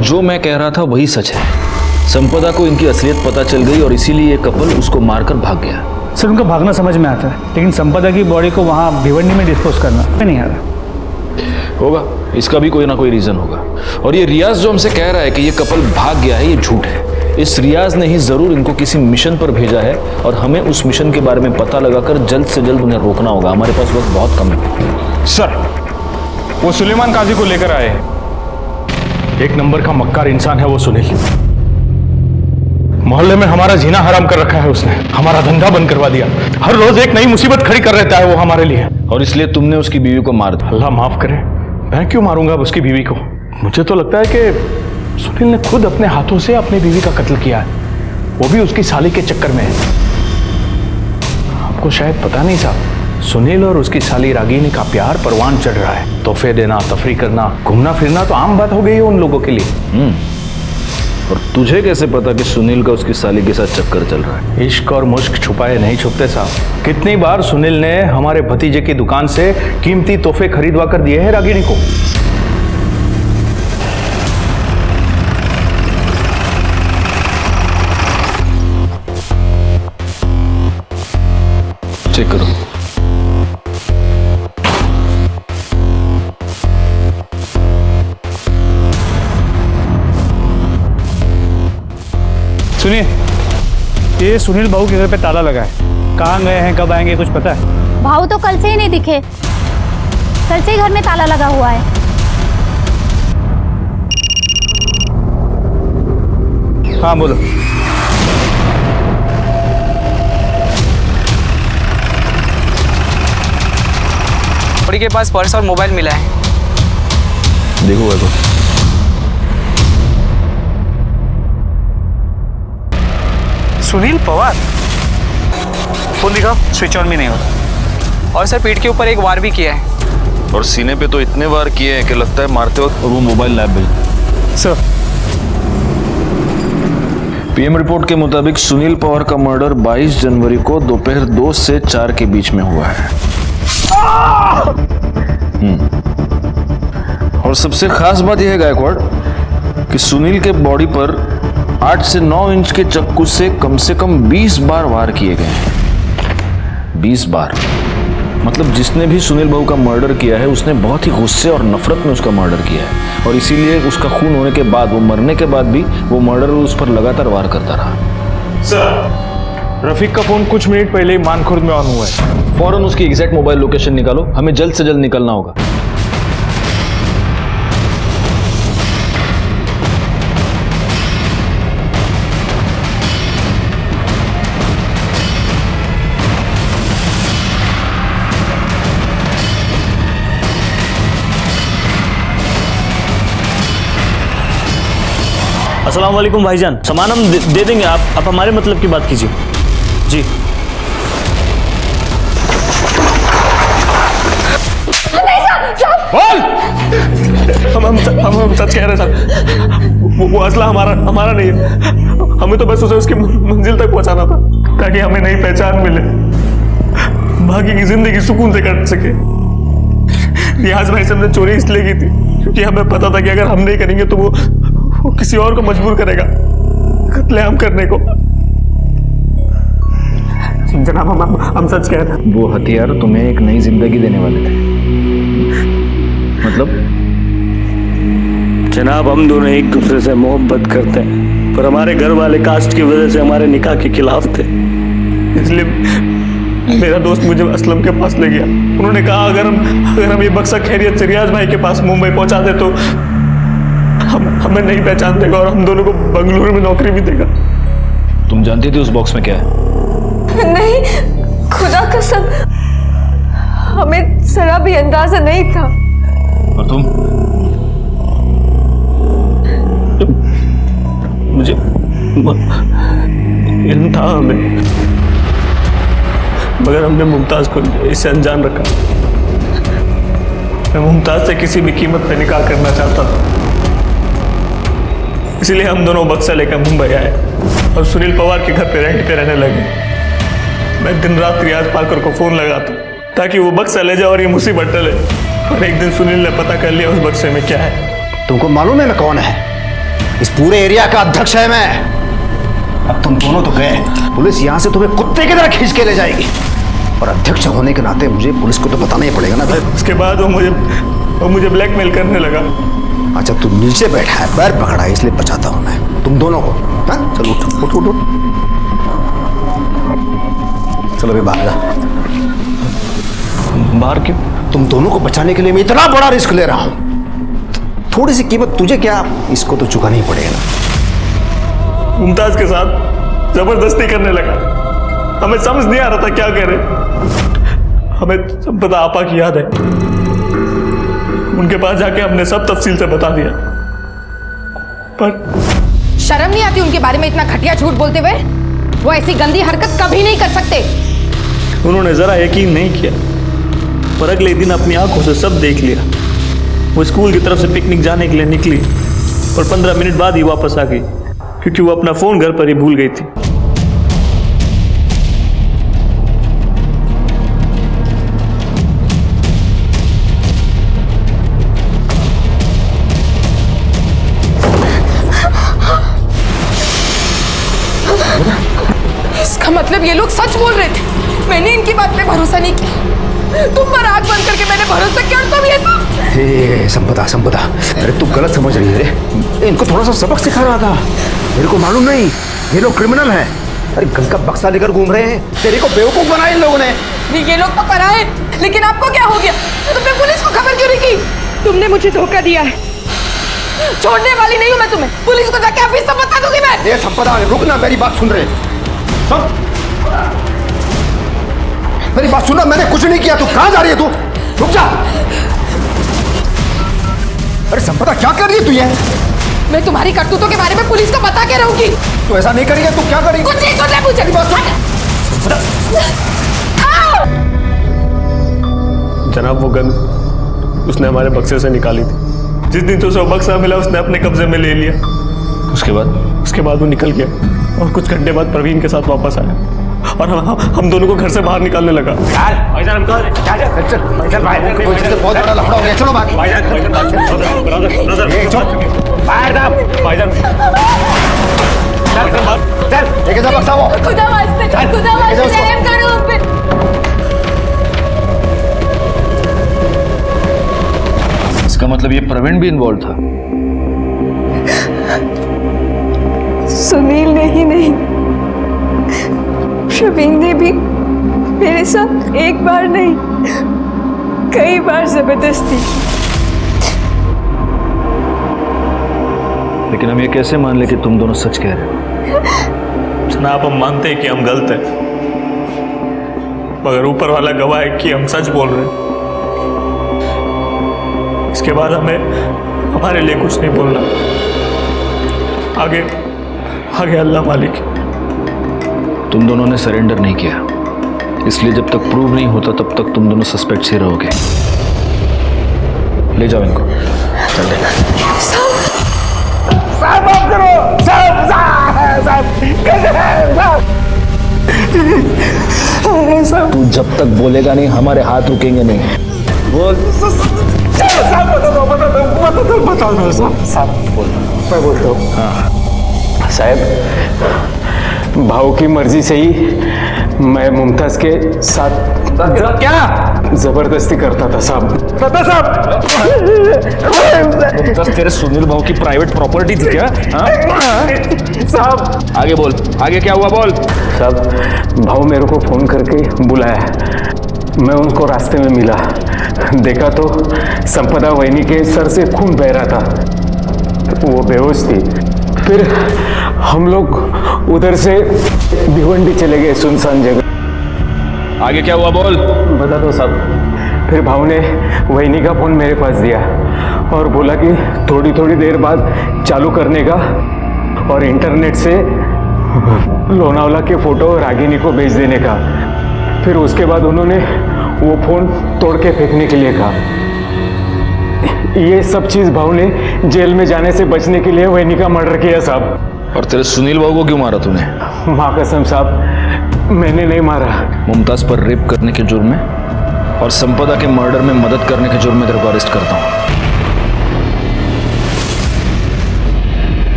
जो मैं कह रहा था वही सच है। संपदा को इनकी असलियत पता चल गई और इसीलिए ये कपल उसको मारकर भाग गया। सर, उनका भागना समझ में आता है, लेकिन संपदा की बॉडी को वहाँ भिवंडी में डिस्पोज करना नहीं आ रहा। होगा, इसका भी कोई ना कोई रीजन होगा। और ये रियाज जो हमसे कह रहा है कि ये कपल भाग गया है, ये झूठ है। इस रियाज ने ही जरूर इनको किसी मिशन पर भेजा है और हमें उस मिशन के बारे में पता लगाकर जल्द से जल्द उन्हें रोकना होगा। हमारे पास वक्त बहुत कम है। सर, वो सुलेमान काजी को लेकर आए। एक नंबर का मक्कार इंसान है वो सुनील। मोहल्ले में हमारा जीना हराम कर रखा है उसने, हमारा धंधा बंद करवा दिया। हर रोज एक नई मुसीबत खड़ी कर रहता है वो हमारे लिए। और इसलिए तुमने उसकी बीवी को मार दिया। अल्लाह माफ करे, मैं क्यों मारूंगा उसकी बीवी को? मुझे तो लगता है कि सुनील ने खुद अपने हाथों से अपनी बीवी का कत्ल किया है, वो भी उसकी साली के चक्कर में है। आपको शायद पता नहीं साहब, सुनील और उसकी साली रागिनी का प्यार परवान चढ़ रहा है। तोहफे देना, तफरी करना, घूमना फिरना तो आम बात हो गई है उन लोगों के लिए। और तुझे कैसे पता कि सुनील का उसकी साली के साथ चक्कर चल रहा है? इश्क और मुश्क छुपाए नहीं छुपते साहब। कितनी बार सुनील ने हमारे भतीजे की दुकान से कीमती तोहफे खरीदवा कर दिए हैं रागिनी को। चेक करो। सुनिए, ये सुनील भाऊ के घर पे ताला लगा है। कहाँ गए हैं, कब आएंगे, कुछ पता है? भाऊ तो कल से ही नहीं दिखे। कल से ही घर में ताला लगा हुआ है। हाँ बोलो। के पास पर्स और मोबाइल मिला है। देखो भाई को। सुनील पवार, फोन दिखाओ, स्विच ऑन भी नहीं होता। और सर पीठ के ऊपर एक वार भी किया है। और सीने पे तो इतने वार किए हैं कि लगता है मारते वक्त। और वो मोबाइल लैब भेज। सर, पीएम रिपोर्ट के मुताबिक सुनील पवार का मर्डर 22 जनवरी को दोपहर 2 से 4 के बीच में हुआ है। और सबसे खास बात यह है गायकवाड़ कि सुनील के बॉडी पर 8 से 9 इंच के चाकू से कम 20 बार वार किए गए हैं। 20 बार मतलब जिसने भी सुनील बाबू का मर्डर किया है उसने बहुत ही गुस्से और नफरत में उसका मर्डर किया है। और इसीलिए उसका खून होने के बाद, वो मरने के बाद भी वो मर्डर उस पर लगातार वार करता रहा। सर, रफीक का फोन कुछ मिनट पहले ही मानखुर्द में ऑन हुआ है। फौरन उसकी एग्जैक्ट मोबाइल लोकेशन निकालो, हमें जल्द से जल्द निकलना होगा। अस्सलाम वालेकुम भाईजान, सामान हम दे देंगे। आप हमारे मतलब की बात कीजिए जी। हम सच कह रहे हैं सर। वो असला हमारा नहीं है। हमें तो बस उसे उसकी मंजिल तक पहुंचाना था ताकि हमें नई पहचान मिले, बाकी की जिंदगी सुकून से कट सके। रियाज भाई से हमने चोरी इसलिए की थी क्योंकि हमें पता था कि अगर हम नहीं करेंगे तो वो किसी और को मजबूर करेगा कत्लेआम करने को। जनाब, हम सच कह रहे हैं। वो हथियार तुम्हें एक नई जिंदगी देने वाले थे। मतलब जनाब, हम दोनों एक दूसरे से मोहब्बत करते हैं, पर हमारे घर वाले कास्ट की वजह से हमारे निकाह के खिलाफ थे। इसलिए मेरा दोस्त मुझे असलम के पास ले गया। उन्होंने कहा अगर हम ये बक्सा खैरियत से रियाज भाई के पास मुंबई पहुंचा दे तो हमें नहीं पहचान देगा और हम दोनों को बंगलुरु में नौकरी भी देगा। तुम जानती थी उस बॉक्स में क्या है? नहीं, खुदा कसम, हमें जरा भी अंदाजा नहीं था। और तुम? मुझे इल्म था हमें, मगर हमने मुमताज को इससे अनजान रखा। मैं मुमताज से किसी भी कीमत पे निकाह करना चाहता था, इसलिए हम दोनों बक्सा लेकर मुंबई आए और सुनील पवार के घर पे रेंट पे रहने लगे। मैं दिन रात रियाज पालकर को फोन लगाता ताकि वो बक्सा ले जाए और ये मुसीबत टले। और एक दिन सुनील ने पता कर लिया उस बक्से में क्या है। तुमको मालूम है मैं कौन है? इस पूरे एरिया का अध्यक्ष है मैं। अब तुम दोनों तो गए, पुलिस यहाँ से तुम्हें कुत्ते की तरह खींच के ले जाएगी। और अध्यक्ष होने के नाते मुझे पुलिस को तो बताना ही पड़ेगा ना। उसके बाद वो मुझे ब्लैकमेल करने लगा। अच्छा, तू नीचे बैठा है, पैर पकड़ा है, इसलिए बचाता हूं मैं तुम दोनों को। हाँ, चलो उठ उठ उठ उठ। चलो भी बाहर जा। बाहर क्यों? तुम दोनों को बचाने के लिए मैं इतना बड़ा रिस्क ले रहा हूं। थोड़ी सी कीमत तुझे क्या, इसको तो चुकाना ही पड़ेगा ना। मुमताज के साथ जबरदस्ती करने लगा। हमें समझ नहीं आ रहा था क्या करे। हमें सब पता आपा की याद है। उनके पास जाके हमने सब तफसील से बता दिया, पर शर्म नहीं आती उनके बारे में इतना घटिया झूठ बोलते हुए? वो ऐसी गंदी हरकत कभी नहीं कर सकते। उन्होंने जरा यकीन नहीं किया पर अगले दिन अपनी आंखों से सब देख लिया। वो स्कूल की तरफ से पिकनिक जाने के लिए निकली और 15 मिनट बाद ही वापस आ गई, क्योंकि वो अपना फोन घर पर ही भूल गई थी। इसका मतलब ये लोग सच बोल रहे थे। मैंने इनकी बात पे भरोसा नहीं किया। तुम पर आंख बंद करके मैंने भरोसा किया और तुम ये सब। संपदा संपदा, अरे तू गलत समझ रही है रे। इनको थोड़ा सा सबक सिखा रहा था। मेरे को मालूम नहीं ये लोग क्रिमिनल हैं। अरे गन का बक्सा लेकर घूम रहे हैं। तेरे को बेवकूफ बनाया इन लोगों ने। ये लोग तो पराए, लेकिन आपको क्या हो गया? तुमने पुलिस को खबर क्यों नहीं की? तुमने मुझे धोखा दिया है। छोड़ने वाली नहीं हूँ मैं तुम्हें। पुलिस को जाके अभी सब बता दूंगी मैं। ये संपदा, रुक ना, मेरी बात सुन रहे। सब मेरी बात सुनना, मैंने कुछ नहीं किया। तू कहां जा रही है? तू रुक जा। अरे संपदा, क्या कर रही है तू ये? मैं तुम्हारी करतूतों के बारे में पुलिस को बता के रहूंगी। तू ऐसा नहीं करेगी। तू क्या करेगी? कुछ नहीं सुनना मुझे। जनाब, वो गन उसने हमारे बक्से से निकाली थी। जिस दिन तो उसे वो बक्सा मिला उसने अपने कब्जे में ले लिया। उसके बाद वो निकल गया और कुछ घंटे बाद प्रवीण के साथ वापस आया और हम दोनों को घर से बाहर निकालने लगा। भाईजान, हम कहाँ? चल भाई, बहुत बड़ा लफड़ा हो गया। चलो बात। चल लेके जा बक्सा वो। खुदा वास्ते रहम करो उन पे। इसका मतलब ये प्रवीण भी इन्वॉल्व था? सुनील ने ही नहीं, प्रवीण ने भी मेरे साथ एक बार नहीं कई बार जबरदस्ती। लेकिन हम ये कैसे मान ले कि तुम दोनों सच कह रहे हो? जनाब, हम मानते हैं कि हम गलत हैं, मगर ऊपर वाला गवाह है कि हम सच बोल रहे हैं। इसके बाद हमें हमारे लिए कुछ नहीं बोलना। आगे अल्लाह मालिक। तुम दोनों ने सरेंडर नहीं किया, इसलिए जब तक प्रूव नहीं होता तब तक तुम दोनों सस्पेक्ट ही रहोगे। ले जाओ इनको। चल दे। साहब माफ करो। साहब तू जब तक बोलेगा नहीं हमारे हाथ रुकेंगे नहीं। बोल। बता दो साहब। बोल। मैं बोलता हूँ। हाँ साहब, भाव की मर्जी से ही मैं मुमताज के साथ क्या जबरदस्ती करता था साहब। मुमताज तेरे सुनील भाव की प्राइवेट प्रॉपर्टी थी क्या? साहब आगे बोल, आगे क्या हुआ बोल। साहब, भाव मेरे को फोन करके बुलाया। मैं उनको रास्ते में मिला, देखा तो संपदा वहिनी के सर से खून बह रहा था। वो बेहोश थी। फिर हम लोग उधर से भिवंडी चले गए, सुनसान जगह। आगे क्या हुआ बोल। बता दो साहब। फिर भाव ने वहिनी का फोन मेरे पास दिया और बोला कि थोड़ी थोड़ी देर बाद चालू करने का और इंटरनेट से लोनावला के फोटो रागिनी को भेज देने का। फिर उसके बाद उन्होंने वो फोन तोड़ के फेंकने के लिए कहा। ये सब चीज भाव ने जेल में जाने से बचने के लिए वहिनी का मर्डर किया साहब। और तेरे सुनील भाव को क्यों मारा तूने? माँ कसम साहब, मैंने नहीं मारा। मुमताज पर रेप करने के जुर्म में और संपदा के मर्डर में मदद करने के जुर्म में तेरे को अरेस्ट करता हूं।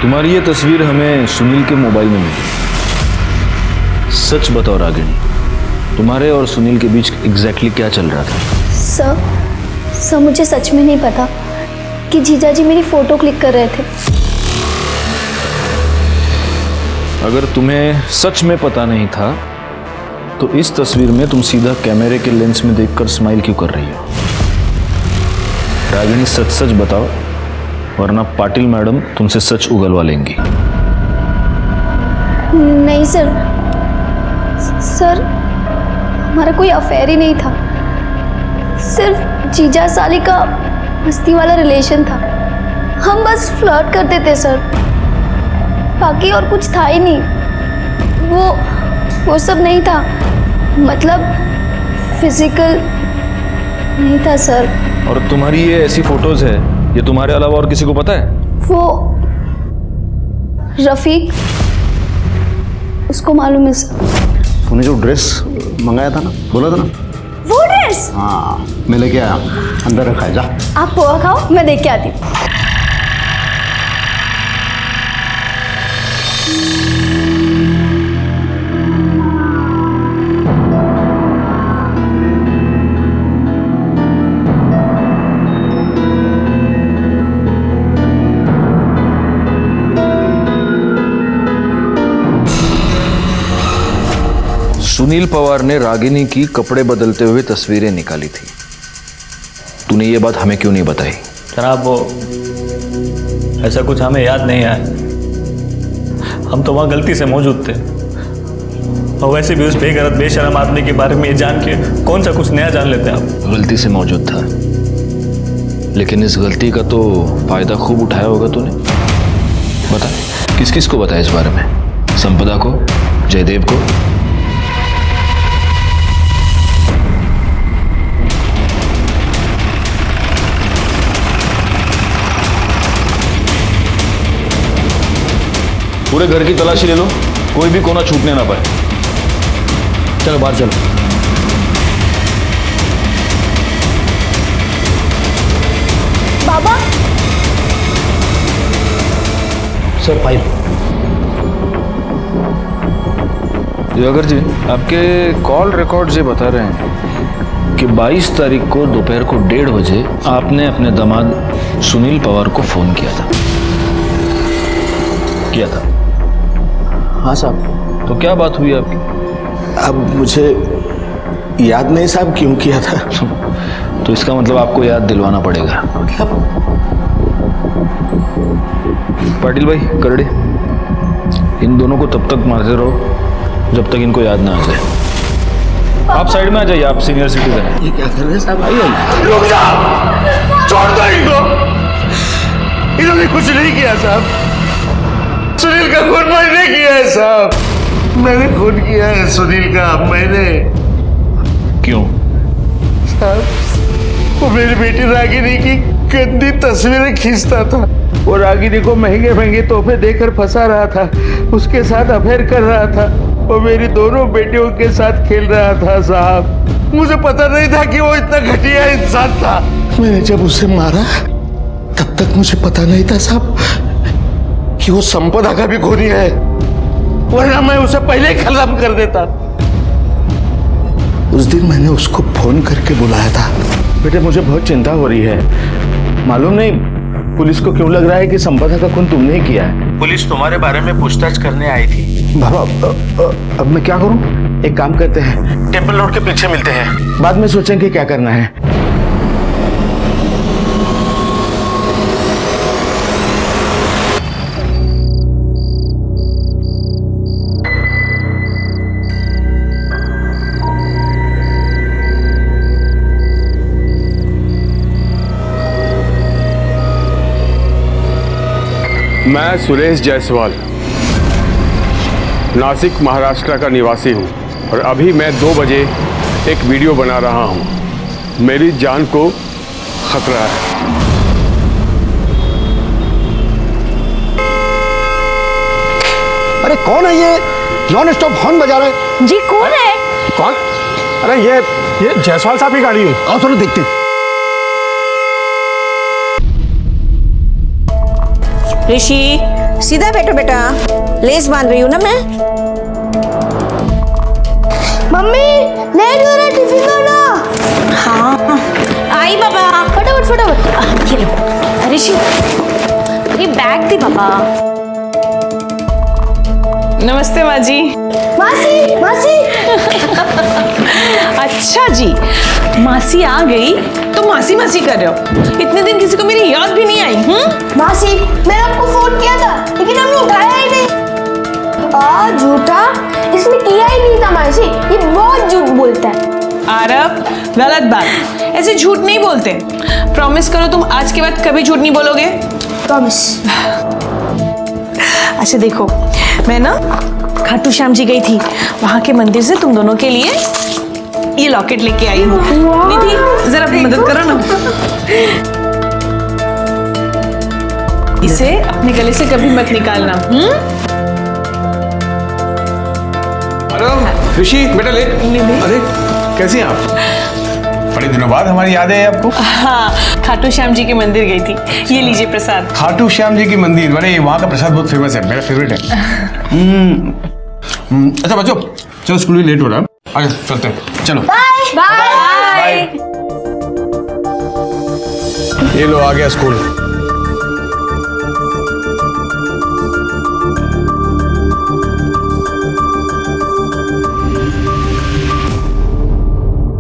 तुम्हारी ये तस्वीर हमें सुनील के मोबाइल में मिली। सच बताओ रागिनी, तुम्हारे और सुनील के बीच एग्जैक्टली क्या चल रहा था? सर मुझे सच में नहीं पता कि जीजाजी मेरी फोटो क्लिक कर रहे थे। अगर तुम्हें सच में पता नहीं था तो इस तस्वीर में तुम सीधा कैमरे के लेंस में देखकर स्माइल क्यों कर रही हो? रागिनी, सच सच बताओ, वरना पाटिल मैडम तुमसे सच उगलवा लेंगी। नहीं सर हमारा कोई अफेयर ही नहीं था। सिर्फ जीजा साली का मस्ती वाला रिलेशन था। हम बस फ्लर्ट करते थे सर, बाकी और कुछ था ही नहीं। वो सब नहीं था। मतलब फिजिकल नहीं था सर। और तुम्हारी ये ऐसी फोटोज है, ये तुम्हारे अलावा और किसी को पता है? वो रफीक, उसको मालूम है सर। तूने जो ड्रेस मंगाया था ना, बोला था ना, वो ड्रेस? हाँ मैं लेके आया, अंदर रखा है, जा। आप पोहा खाओ, मैं देख के आती हूँ। सुनील पवार ने रागिनी की कपड़े बदलते हुए तस्वीरें निकाली थी। तूने ये बात हमें क्यों नहीं बताई? जनाब वो ऐसा कुछ हमें याद नहीं आया, हम तो वहाँ गलती से मौजूद थे। और वैसे भी उस बेगैरत बेशरम आदमी के बारे में ये जान के कौन सा कुछ नया जान लेते हैं आप। गलती से मौजूद था, लेकिन इस गलती का तो फायदा खूब उठाया होगा तूने। बता, किस किस को बताया इस बारे में? संपदा को, जयदेव को? पूरे घर की तलाशी ले लो, कोई भी कोना छूटने ना पाए। चलो बाहर चलो। बाबा, सर पाइप। दिवाकर जी, आपके कॉल रिकॉर्ड ये बता रहे हैं कि 22 तारीख को दोपहर को 1:30 बजे आपने अपने दामाद सुनील पवार को फोन किया था। हाँ साहब। तो क्या बात हुई आपकी? अब मुझे याद नहीं साहब क्यों किया था। तो इसका मतलब आपको याद दिलवाना पड़ेगा। पाटिल भाई, करड़े, इन दोनों को तब तक मारते रहो जब तक इनको याद ना आ जाए। आप साइड में आ जाइए, आप सीनियर सिटीजन हैं। ये क्या कर रहे हैं साहब? आइए। रुक जा, छोड़ दो इनको। इन्होंने कुछ नहीं किया साहब, सुनील का खून मैंने किया है साहब, मैंने खून किया है सुनील का, मैंने। क्यों? साहब वो मेरी बेटी रागिनी की गंदी तस्वीरें खींचता था। वो रागिनी को महंगे महंगे तोहफे देकर फंसा रहा था, उसके साथ अफेयर कर रहा था, वो मेरी दोनों बेटियों के साथ खेल रहा था साहब। मुझे पता नहीं था कि वो इतना घटिया इंसान था। मैंने जब उसे मारा तब तक मुझे पता नहीं था साहब कि वो संपदा का भी खूनी है, वरना मैं उसे पहले ही खत्म कर देता। उस दिन मैंने उसको फोन करके बुलाया था। बेटे मुझे बहुत चिंता हो रही है, मालूम नहीं पुलिस को क्यों लग रहा है कि संपदा का खून तुमने ही किया है। पुलिस तुम्हारे बारे में पूछताछ करने आई थी। बाबा अब मैं क्या करूं? एक काम करते हैं, टेम्पल रोड के पीछे मिलते हैं, बाद में सोचेंगे क्या करना है। मैं सुरेश जायसवाल नासिक महाराष्ट्र का निवासी हूं और अभी मैं 2 बजे एक वीडियो बना रहा हूं। मेरी जान को खतरा है। अरे कौन है ये? नॉन स्टॉप हॉर्न बजा रहा है। जी कौन है? कौन? अरे ये जायसवाल साहब की गाड़ी है। आओ थोड़ा देखते हैं। ऋषि सीधा बैठो बेटा, लेस बांध रही हूँ ना मैं। मम्मी लेट हो रहा, टिफिन दो ना। हाँ आई बाबा, फटाफट फटाफट। ये लो ऋषि, ये बैग दी पापा। नमस्ते माँ जी। मासी मासी। अच्छा जी, मासी आ गई तो मासी मासी कर रहे हो? इतने दिन किसी को मेरी याद भी नहीं आई। मासी मैंने आपको फोन किया था लेकिन हमने उठाया ही नहीं। झूठा, इसने किया ही नहीं था मासी, ये बहुत झूठ बोलता है। आरव गलत बात, ऐसे झूठ नहीं बोलते। प्रॉमिस करो तुम आज के बाद कभी झूठ नहीं बोलोगे। प्रॉमिस। अच्छा देखो, मैं ना खाटू श्याम जी गई थी, वहां के मंदिर से तुम दोनों के लिए ये लॉकेट लेके आई हूँ। निधि जरा मदद करो ना, इसे अपने गले से कभी मत निकालना। हेलो ऋषि, बेटा ले। अरे कैसी हैं आप? बड़े दिनों बाद हमारी याद है आपको। हाँ, खाटू श्याम जी के मंदिर गई थी। ये लीजिए प्रसाद। खाटू श्याम जी की मंदिर, बड़े वहाँ का प्रसाद बहुत फेमस है, मेरा फेवरेट है। अच्छा बच्चों, चलो स्कूल भी लेट हो रहा है, आगे चलते हैं, चलो। Bye bye. ये लो आ गया स्कूल।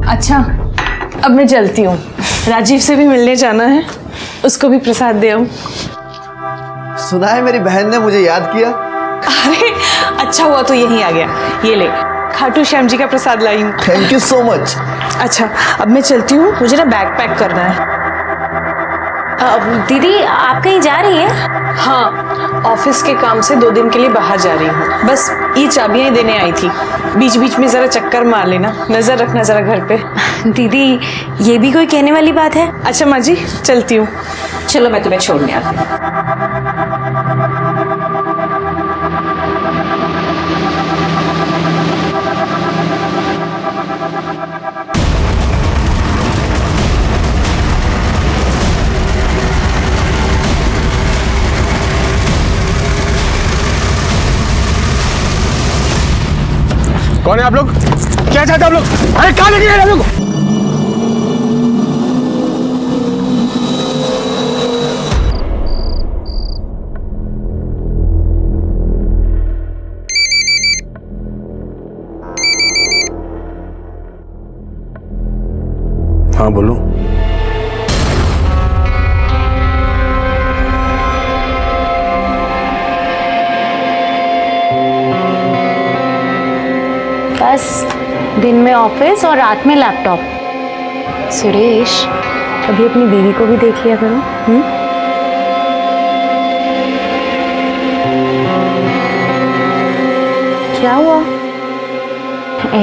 अच्छा, अब मैं चलती हूँ, राजीव से भी मिलने जाना है, उसको भी प्रसाद दे आऊं। सुना है मेरी बहन ने मुझे याद किया। अरे अच्छा हुआ तो यहीं आ गया, ये ले खाटू श्याम जी का प्रसाद लाई हूँ। Thank you so much. अच्छा अब मैं चलती हूँ, मुझे ना बैग पैक करना है। दीदी आप कहीं जा रही हैं? हाँ, ऑफिस के काम से 2 दिन के लिए बाहर जा रही हूँ, बस ये चाबियां देने आई थी। बीच बीच में जरा चक्कर मार लेना, नजर रखना जरा घर पे। दीदी ये भी कोई कहने वाली बात है? अच्छा माँ जी चलती हूँ। चलो मैं तुम्हें छोड़ने आती हूँ। कौन है आप लोग? क्या चाहते हैं आप लोग? अरे कहाँ लेके गए आप लोग? हाँ बोलो। बस दिन में ऑफिस और रात में लैपटॉप। सुरेश कभी अपनी बीवी को भी देख लिया करो। क्या हुआ,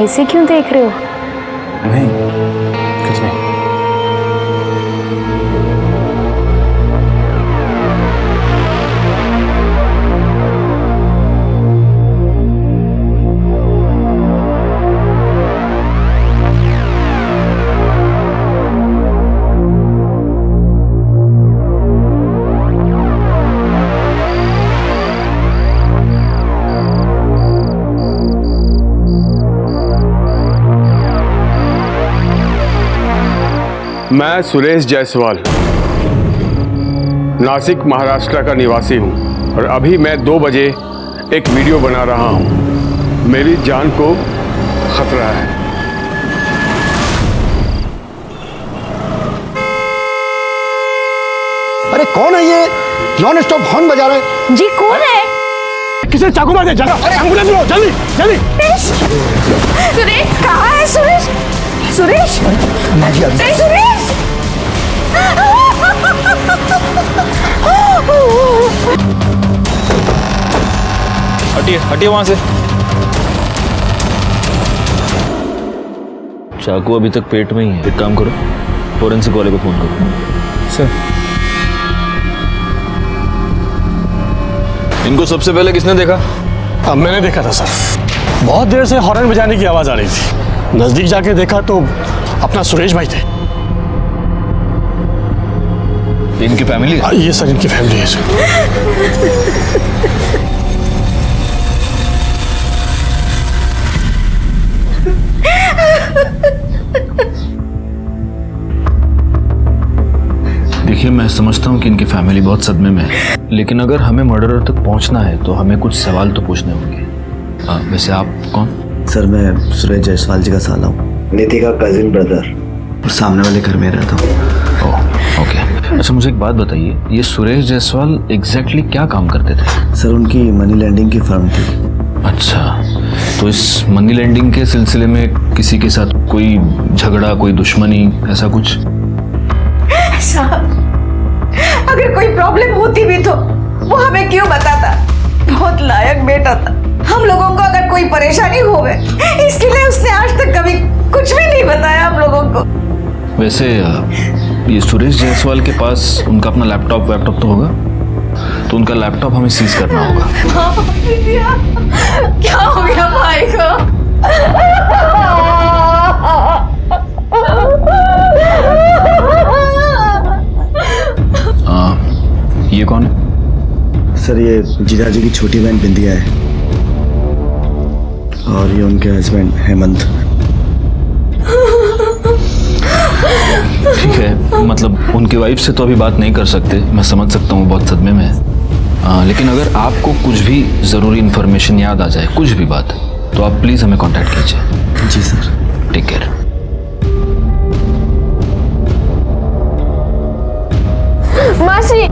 ऐसे क्यों देख रहे हो? नहीं कुछ नहीं। मैं सुरेश जायसवाल नासिक महाराष्ट्र का निवासी हूं और अभी मैं 2 बजे एक वीडियो बना रहा हूं। मेरी जान को खतरा है। अरे कौन है ये नॉन स्टॉप हॉर्न बजा रहा है? जी कौन है? किसे चाकू मार दे, जल्दी। अरे एम्बुलेंस लो, जल्दी जल्दी। सुरेश कहाँ है? सुरेश सुरेश नहीं, सुरेश हटिए हटिए वहां से। चाकू अभी तक पेट में ही है। एक काम करो, फोरेंसिक वाले को फोन करो। सर इनको सबसे पहले किसने देखा? अब मैंने देखा था सर, बहुत देर से हॉर्न बजाने की आवाज आ रही थी। नजदीक जाके देखा तो अपना सुरेश भाई थे। इनकी फैमिली है? ये सर इनकी फैमिली है सर। देखिए मैं समझता हूँ कि इनकी फैमिली बहुत सदमे में है, लेकिन अगर हमें मर्डरर तक पहुँचना है तो हमें कुछ सवाल तो पूछने होंगे। वैसे आप कौन? सर मैं सुरेश जायसवाल जी का साला हूँ, नीति का कजिन ब्रदर, और सामने वाले घर में रहता हूँ। ओके। अच्छा मुझे एक बात बताइए, ये सुरेश जायसवाल एग्जैक्टली क्या काम करते थे? सर उनकी मनी लैंडिंग की फर्म थी। अच्छा, तो इस मनी लैंडिंग के सिलसिले में किसी के साथ कोई झगड़ा, कोई दुश्मनी, ऐसा कुछ? साहब अगर कोई प्रॉब्लम होती भी तो वो हमें क्यों बताता? बहुत लायक बेटा था, हम लोगों को अगर कोई परेशानी होवे इसके लिए उसने आज तक कभी कुछ भी नहीं बताया हम लोगों को। वैसे ये सुरेश जायसवाल के पास उनका अपना लैपटॉप तो होगा, तो उनका लैपटॉप हमें सीज करना होगा। क्या हो गया भाई को? ये कौन है? सर ये जीजाजी की छोटी बहन बिंदिया है और ये उनके हस्बैंड हेमंत। ठीक है, मतलब उनकी वाइफ से तो अभी बात नहीं कर सकते, मैं समझ सकता हूँ बहुत सदमे में है। लेकिन अगर आपको कुछ भी ज़रूरी इन्फॉर्मेशन याद आ जाए, कुछ भी बात, तो आप प्लीज़ हमें कांटेक्ट कीजिए। जी सर। Take care. मासी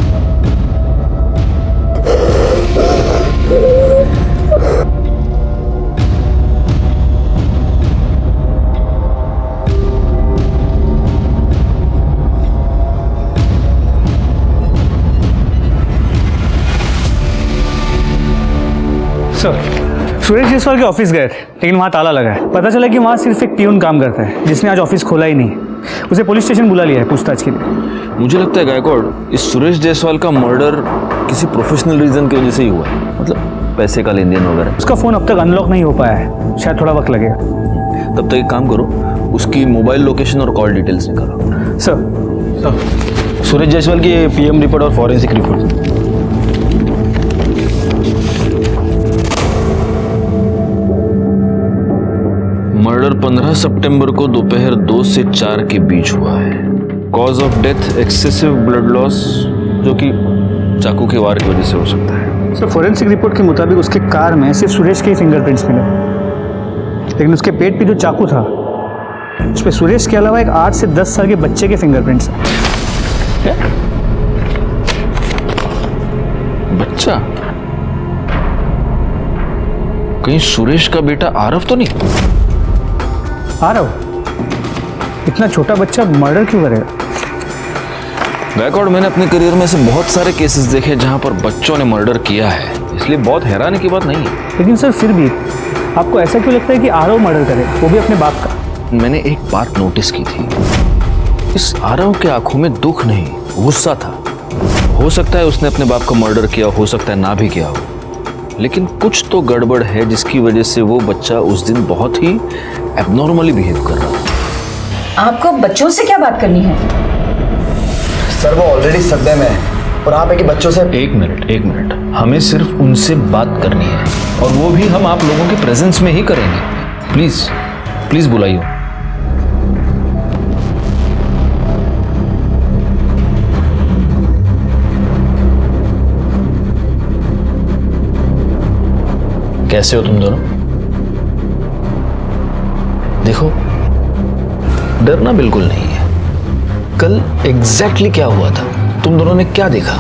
सर, सुरेश जायसवाल के ऑफिस गए थे, लेकिन वहाँ ताला लगा है। पता चला कि वहाँ सिर्फ एक पियून काम करता है, जिसने आज ऑफिस खोला ही नहीं। उसे पुलिस स्टेशन बुला लिया है पूछताछ के लिए। मुझे लगता है गायकवाड़, इस सुरेश जायसवाल का मर्डर किसी प्रोफेशनल रीजन की वजह से ही हुआ है, मतलब पैसे का लेन देन वगैरह। उसका फ़ोन अब तक अनलॉक नहीं हो पाया है, शायद थोड़ा वक्त लगेगा। तब तक एक काम करो, उसकी मोबाइल लोकेशन और कॉल डिटेल्स निकालो। सर, सुरेश जायसवाल की पीएम रिपोर्ट और फॉरेंसिक रिपोर्ट। मर्डर 15 सितंबर को दोपहर 2 से 4 के बीच हुआ है। Cause of death excessive blood loss, जो कि चाकू के वार की वजह से हो सकता है। सर, फॉरेंसिक रिपोर्ट के मुताबिक उसके कार में सिर्फ सुरेश के ही फिंगरप्रिंट्स मिले, लेकिन उसके पेट पे जो चाकू था उस पे सुरेश के अलावा एक 8 से 10 साल के बच्चे के फिंगरप्रिंट्स हैं। बच्चा? कहीं सुरेश का बेटा आरव तो नहीं? आरव? इतना छोटा बच्चा मर्डर क्यों करेगा? गायकवाड़, मैंने अपने करियर में ऐसे बहुत सारे केसेस देखे जहां पर बच्चों ने मर्डर किया है, इसलिए बहुत हैरानी की बात नहीं है। लेकिन सर, फिर भी आपको ऐसा क्यों लगता है कि आरव मर्डर करे, वो भी अपने बाप का? मैंने एक बात नोटिस की थी, इस आरव के आंखों में दुख नहीं, गुस्सा था। हो सकता है उसने अपने बाप का मर्डर किया, हो सकता है ना भी किया हो, लेकिन कुछ तो गड़बड़ है जिसकी वजह से वो बच्चा उस दिन बहुत ही एबनॉर्मली बिहेव कर रहा था। आपको बच्चों से क्या बात करनी है? सर वो ऑलरेडी सदमे में है और आप एक बच्चों से। एक मिनट, हमें सिर्फ उनसे बात करनी है, और वो भी हम आप लोगों के प्रेजेंस में ही करेंगे। प्लीज बुलाइए। कैसे हो तुम दोनों? देखो, डरना बिल्कुल नहीं है। कल एग्जैक्टली क्या हुआ था, तुम दोनों ने क्या देखा?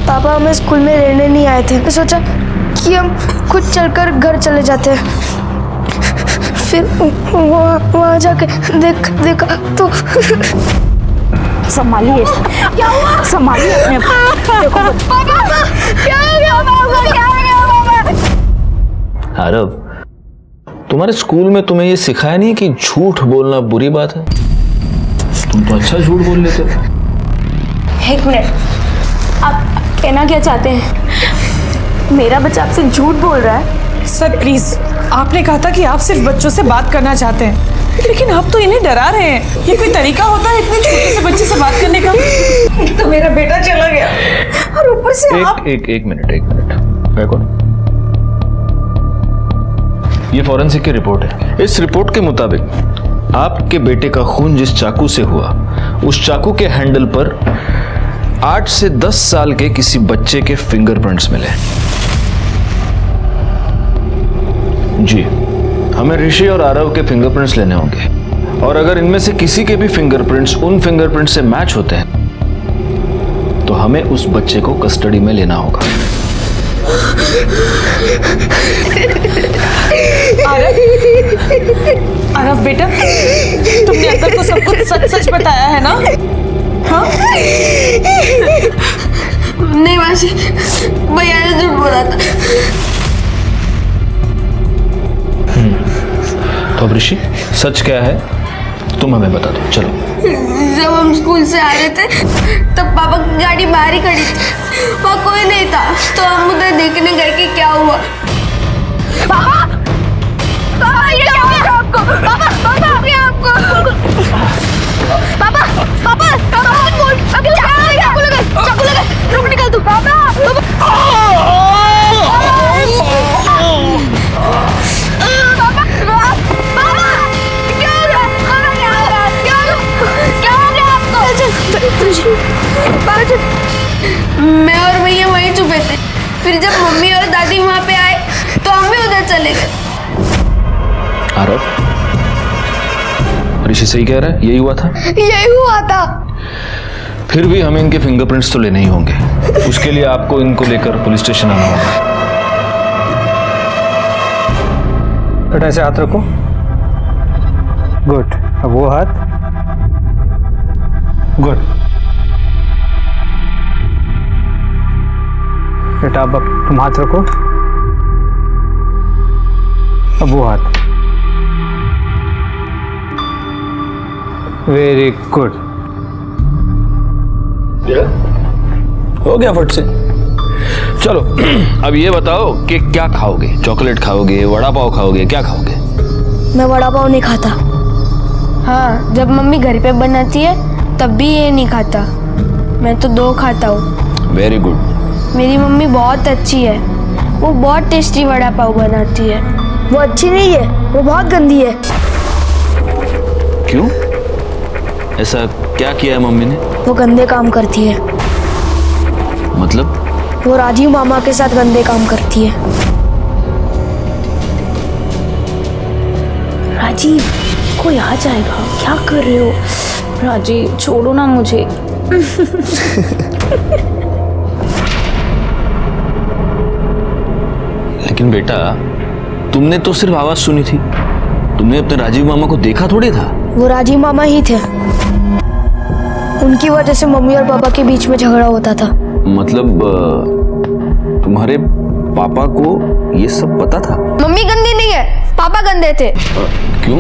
पापा हमें स्कूल में रहने नहीं आए थे, मैं सोचा कि हम खुद चलकर घर चले जाते हैं। फिर वहाँ जाके देखा तो संभालिए, संभालिए अपने देखो। क्या हो गया पापा? क्या हो गया पापा? आरव, तुम्हारे स्कूल में तुम्हें ये सिखाया नहीं कि झूठ बोलना बुरी बात है? तुम तो अच्छा झूठ बोल लेते हो। एक मिनट, आप कहना क्या चाहते हैं? मेरा बच्चा आपसे झूठ बोल रहा है? सर प्लीज, आपने कहा था कि आप सिर्फ बच्चों से बात करना चाहते हैं, लेकिन आप तो इन्हें डरा रहे हैं। ये कोई तरीका होता है इतने छोटे से बच्चे से बात करने का? तो मेरा बेटा चला गया और ऊपर से आप। एक मिनट ये फॉरेंसिक की रिपोर्ट है। इस रिपोर्ट के मुताबिक आपके बेटे का खून जिस चाकू से हुआ, उस चाकू के हैंडल पर 8 से 10 साल के किसी बच्चे के फिंगरप्रिंट्स मिले। जी, हमें ऋषि और आरव के फिंगरप्रिंट्स लेने होंगे, और अगर इनमें से किसी के भी फिंगरप्रिंट्स उन फिंगरप्रिंट्स से मैच होते हैं तो हमें उस बच्चे को कस्टडी में लेना होगा। आरव बेटा, तुमने अंकल को सब कुछ सच बताया है ना? हाँ? नहीं मासी, जी भैया ने झूठ बोला था। तो अब ऋषि सच क्या है तुम हमें बता दो, चलो। जब हम स्कूल से आ रहे थे तब पापा की गाड़ी बाहर ही खड़ी थी, वहाँ कोई नहीं था, तो हम उधर देखने गए कि क्या हुआ। पापा पापा ये क्या हुआ आपको? पापा पापा ये आपको पापा पापा पापा बोल अभी चाकू लगा रुक निकल तू। पापा मैं और भैया वहीं छुपे थे, फिर जब मम्मी और दादी वहाँ पे आए तो हम भी उधर चले गए। आरव, ऋषि सही कह रहा है, यही हुआ था? यही हुआ था। फिर भी हमें इनके फिंगरप्रिंट्स तो लेने ही होंगे, उसके लिए आपको इनको लेकर पुलिस स्टेशन आना होगा। बेटा ऐसे हाथ रखो, गुड। अब वो हाथ, गुड। बेटा अब तुम हाथ रखो, अब वो हाथ, वेरी गुड। हो गया फट से। चलो अब ये बताओ कि क्या खाओगे? चॉकलेट खाओगे, वड़ा पाव खाओगे, क्या खाओगे? मैं वड़ा पाव नहीं खाता। हाँ, जब मम्मी घर पे बनाती है तब भी ये नहीं खाता। मैं तो 2 खाता हूँ। Very good. मेरी मम्मी बहुत अच्छी है, वो बहुत टेस्टी वड़ा पाव बनाती है। वो अच्छी नहीं है, वो बहुत गंदी है। क्यों? ऐसा क्या किया है मम्मी ने? वो गंदे काम करती है। मतलब? वो राजीव मामा के साथ गंदे काम करती है। राजीव कोई आ जाएगा, क्या कर रहे हो? राजीव छोड़ो ना मुझे। लेकिन बेटा तुमने तो सिर्फ आवाज सुनी थी, तुमने अपने राजीव मामा को देखा थोड़ी था। वो राजीव मामा ही थे, उनकी वजह से मम्मी और पापा के बीच में झगड़ा होता था। मतलब तुम्हारे पापा को ये सब पता था? मम्मी गंदी नहीं है, पापा गंदे थे। क्यों?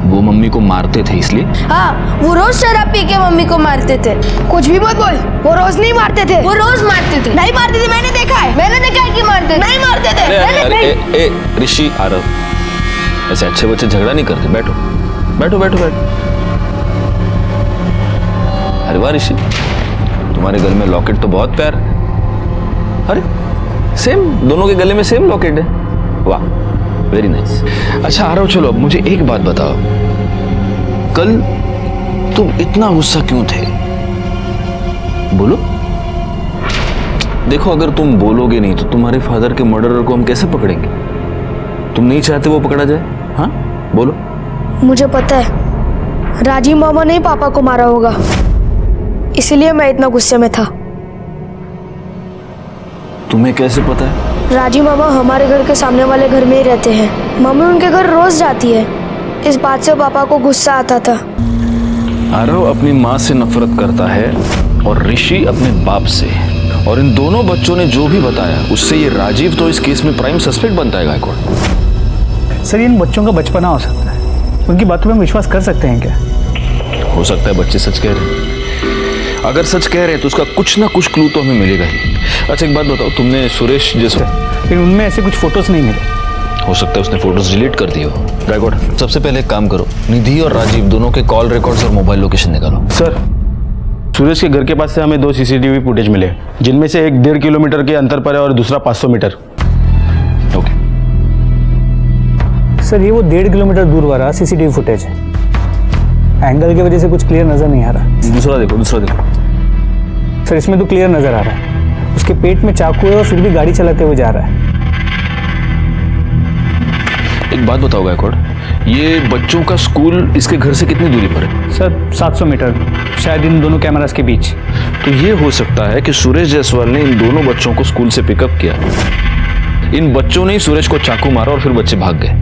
वो मम्मी को मारते थे इसलिए? हाँ, वो रोज शराब पी के मम्मी को मारते थे। कुछ भी मत बोल, वो रोज नहीं मारते थे। वो रोज मारते थे। नहीं मारते थे, मैंने देखा है। मैंने देखा है कि मारते नहीं मारते थे। अरे ऋषि, आरव, ऐसे अच्छे बच्चे झगड़ा नहीं करते। बैठो बैठो बैठो बैठो। अरे वाह ऋषि, तुम्हारे गले में लॉकेट तो बहुत प्यार है। अरे सेम, दोनों के गले में सेम लॉकेट है। वाह, वेरी नाइस। अच्छा आरव, चलो अब मुझे एक बात बताओ, कल तुम इतना गुस्सा क्यों थे? बोलो। देखो अगर तुम बोलोगे नहीं तो तुम्हारे फादर के मर्डरर को हम कैसे पकड़ेंगे? तुम नहीं चाहते वो पकड़ा जाए? हाँ बोलो। मुझे पता है राजीव मामा ने पापा को मारा होगा, इसलिए मैं इतना गुस्से में था। तुम्हें कैसे पता है? राजीव मामा हमारे घर के सामने वाले घर में ही रहते हैं। मम्मी उनके घर रोज जाती है, इस बात से पापा को गुस्सा आता था। आरव अपनी माँ से नफरत करता है और ऋषि अपने बाप से, और इन दोनों बच्चों ने जो भी बताया उससे ये राजीव तो इस केस में प्राइम सस्पेक्ट बनता है गायकवाड़। सर इन बच्चों का बचपना हो सकता है, उनकी बातों में हम विश्वास कर सकते हैं क्या? हो सकता है बच्चे सच कह रहे हैं। अगर सच कह रहे हैं तो उसका कुछ ना कुछ क्लू तो हमें मिलेगा ही। अच्छा एक बात बताओ, तुमने सुरेश जैसे, लेकिन उनमें ऐसे कुछ फोटोज नहीं मिले। हो सकता है उसने फोटोज डिलीट कर दिए हो। गायकवाड़, सबसे पहले एक काम करो, निधि और राजीव दोनों के कॉल रिकॉर्ड्स और मोबाइल लोकेशन निकालो। सर सुरेश के घर के पास से हमें 2 सीसीटीवी फुटेज मिले, जिनमें से एक 1.5 किलोमीटर के अंतर पर है और दूसरा 500 मीटर। ओके सर ये वो 1.5 किलोमीटर दूर वाला सीसीटीवी फुटेज है, एंगल की वजह से कुछ क्लियर नजर नहीं आ रहा। दूसरा देखो, दूसरा देखो। सर इसमें तो क्लियर नजर आ रहा है, उसके पेट में चाकू है और फिर भी गाड़ी चलाते हुए जा रहा है। एक बात बताओ गायकवाड़, ये बच्चों का स्कूल इसके घर से कितनी दूरी पर है? सर 700 मीटर, शायद इन दोनों कैमरास के बीच। तो ये हो सकता है कि सुरेश जायसवाल ने इन दोनों बच्चों को स्कूल से पिकअप किया, इन बच्चों ने ही सुरेश को चाकू मारा और फिर बच्चे भाग गए।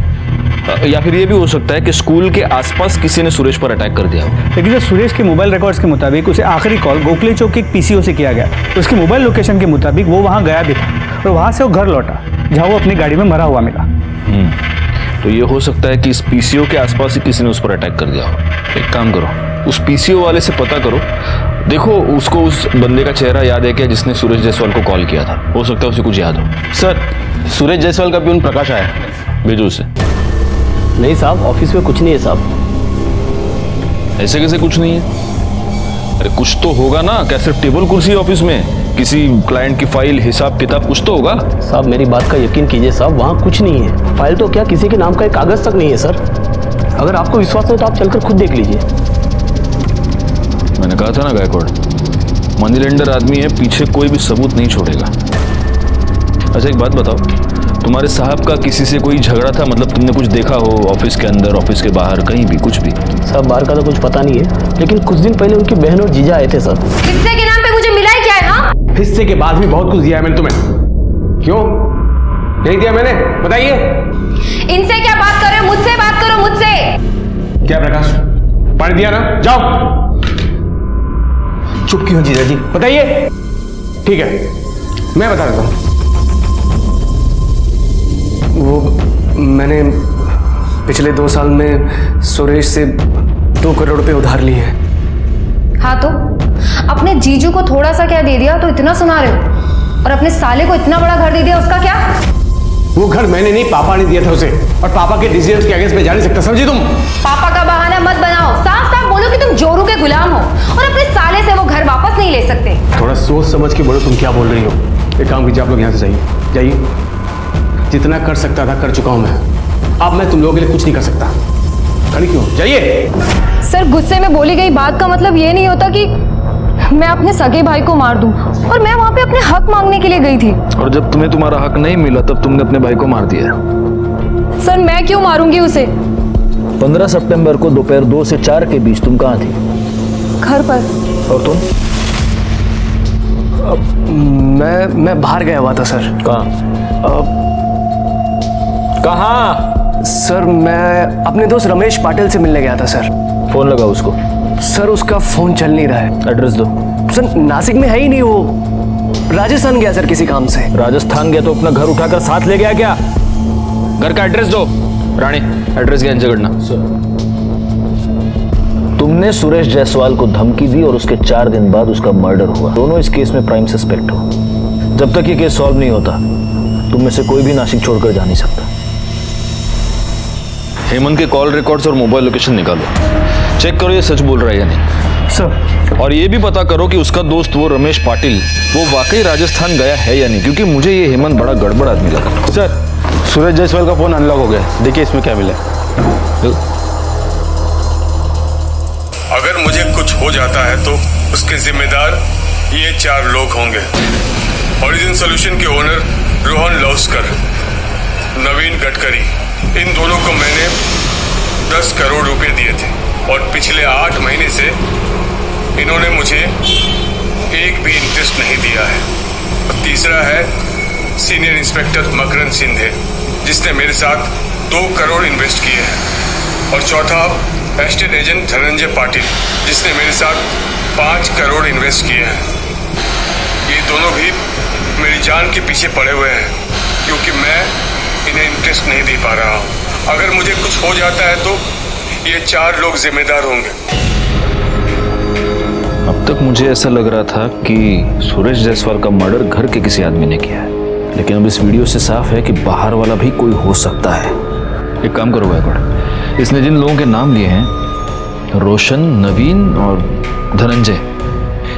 या फिर ये भी हो सकता है कि स्कूल के आसपास किसी ने सुरेश पर अटैक कर दिया हो। लेकिन सर सुरेश के मोबाइल रिकॉर्ड्स के मुताबिक उसे आखिरी कॉल गोखले चौक के एक पीसीओ से किया गया। उसकी मोबाइल लोकेशन के मुताबिक वो वहाँ गया भी था और वहाँ से वो घर लौटा जहाँ वो अपनी गाड़ी में मरा हुआ मिला। तो ये हो सकता है कि इस पीसीओ के आसपास ही किसी ने उस पर अटैक कर दिया हो। एक काम करो, उस पीसीओ वाले से पता करो, देखो उसको उस बंदे का चेहरा याद है क्या जिसने सूरज जायसवाल को कॉल किया था। हो सकता है उसे कुछ याद हो। सर सूरज जायसवाल का प्यून प्रकाश आया। भेजो उसे। नहीं साहब, ऑफिस में कुछ नहीं है साहब। ऐसे कैसे कुछ नहीं है? अरे कुछ तो होगा ना, क्या सिर्फ टेबल कुर्सी है ऑफिस में? किसी क्लाइंट की फाइल, हिसाब किताब कुछ तो होगा। साहब मेरी बात का यकीन कीजिए साहब, वहाँ कुछ नहीं है। फाइल तो क्या, किसी के नाम का एक कागज तक नहीं है सर। अगर आपको विश्वास हो तो आप चलकर खुद देख लीजिए। मैंने कहा था ना गायकवाड़, मनी लेंडर आदमी है, पीछे कोई भी सबूत नहीं छोड़ेगा। अच्छा एक बात बताओ, तुम्हारे साहब का किसी से कोई झगड़ा था? मतलब तुमने कुछ देखा हो ऑफिस के अंदर, ऑफिस के बाहर, कहीं भी कुछ भी? साहब बाहर का तो कुछ पता नहीं है, लेकिन कुछ दिन पहले उनकी बहन और जीजा आए थे सर। हिस्से के नाम पे मुझे मिला ही क्या है? हाँ हिस्से के बाद भी बहुत कुछ दिया है मैंने तुम्हें। क्यों नहीं दिया मैंने, बताइए। इनसे क्या बात कर रहे हो? मुझसे बात करो, मुझसे। क्या प्रकाश, पानी दिया ना? जाओ। चुप क्यों जीजा जी, बताइए। ठीक है मैं बता देता हूं। वो मैंने पिछले 2 साल में सुरेश से 2 करोड़ रुपए उधार लिए हैं। हाँ तो अपने जीजू को थोड़ा सा क्या दे दिया तो इतना सुना रहे हो, और अपने साले को इतना बड़ा घर दे दिया, उसका क्या? वो घर मैंने नहीं, पापा ने दिया था उसे, और पापा के डिसीजंस के अगेंस्ट में जा नहीं सकता, समझी तुम? पापा का बहाना मत बनाओ, साफ साफ बोलो कि तुम जोरू के गुलाम हो और अपने साले से वो घर वापस नहीं ले सकते। थोड़ा सोच समझ के बोलो तुम क्या बोल रही हो। एक काम कीजिए, आप लोग यहाँ से जाइए, जाइए। जितना कर सकता था कर चुका हूं मैं, अब मैं तुम लोगों के लिए कुछ नहीं कर सकता। खड़ी क्यों, जाइए। सर गुस्से में बोली गई बात का मतलब ये नहीं होता कि मैं अपने सगे भाई को मार दूं, और मैं वहां पे अपने हक मांगने के लिए गई थी। और जब तुम्हें तुम्हारा हक नहीं मिला तब तुमने अपने भाई को मार दिया। सर मैं क्यों मारूंगी उसे? 15 सितंबर को दोपहर 2 से 4 के बीच तुम कहाँ थी? घर पर। और तुम? मैं बाहर गया हुआ था सर। कहाँ? सर मैं अपने दोस्त रमेश पाटिल से मिलने गया था सर। फोन लगा उसको। सर उसका फोन चल नहीं रहा है। एड्रेस दो। सर नासिक में है ही नहीं, वो राजस्थान गया सर किसी काम से। राजस्थान गया तो अपना घर उठाकर साथ ले गया क्या? घर का एड्रेस दो। रानी एड्रेस क्या झगड़ना? तुमने सुरेश जायसवाल को धमकी दी और उसके 4 दिन बाद उसका मर्डर हुआ। दोनों इस केस में प्राइम सस्पेक्ट हो। जब तक ये केस सॉल्व नहीं होता तुम में से कोई भी नासिक छोड़कर जा नहीं सकता। हेमंत के कॉल रिकॉर्ड्स और मोबाइल लोकेशन निकालो, चेक करो ये सच बोल रहा है या नहीं। सर और ये भी पता करो कि उसका दोस्त वो रमेश पाटिल वो वाकई राजस्थान गया है या नहीं, क्योंकि मुझे ये हेमंत बड़ा गड़बड़ आदमी लगा। सर सूरज जायसवाल का फोन अनलॉक हो गया, देखिए इसमें क्या मिला। अगर मुझे कुछ हो जाता है तो उसके जिम्मेदार ये 4 लोग होंगे। ओरिजिन सॉल्यूशन के ओनर रोहन लौस्कर, नवीन गडकरी, इन दोनों को मैंने 10 करोड़ रुपए दिए थे और पिछले 8 महीने से इन्होंने मुझे एक भी इंटरेस्ट नहीं दिया है। और तीसरा है सीनियर इंस्पेक्टर मकरंद सिंधे, जिसने मेरे साथ 2 करोड़ इन्वेस्ट किए हैं। और चौथा एस्टेट एजेंट धनंजय पाटिल, जिसने मेरे साथ 5 करोड़ इन्वेस्ट किए हैं। ये दोनों भी मेरी जान के पीछे पड़े हुए हैं, क्योंकि मैं इन्हें इंटरेस्ट नहीं दे पा रहा हूँ। अगर मुझे कुछ हो जाता है तो ये 4 लोग जिम्मेदार होंगे। अब तक मुझे ऐसा लग रहा था कि सुरेश जायसवाल का मर्डर घर के किसी आदमी ने किया है, लेकिन अब इस वीडियो से साफ है कि बाहर वाला भी कोई हो सकता है। एक काम करो गायकवाड़, इसने जिन लोगों के नाम लिए हैं, रोशन, नवीन और धनंजय,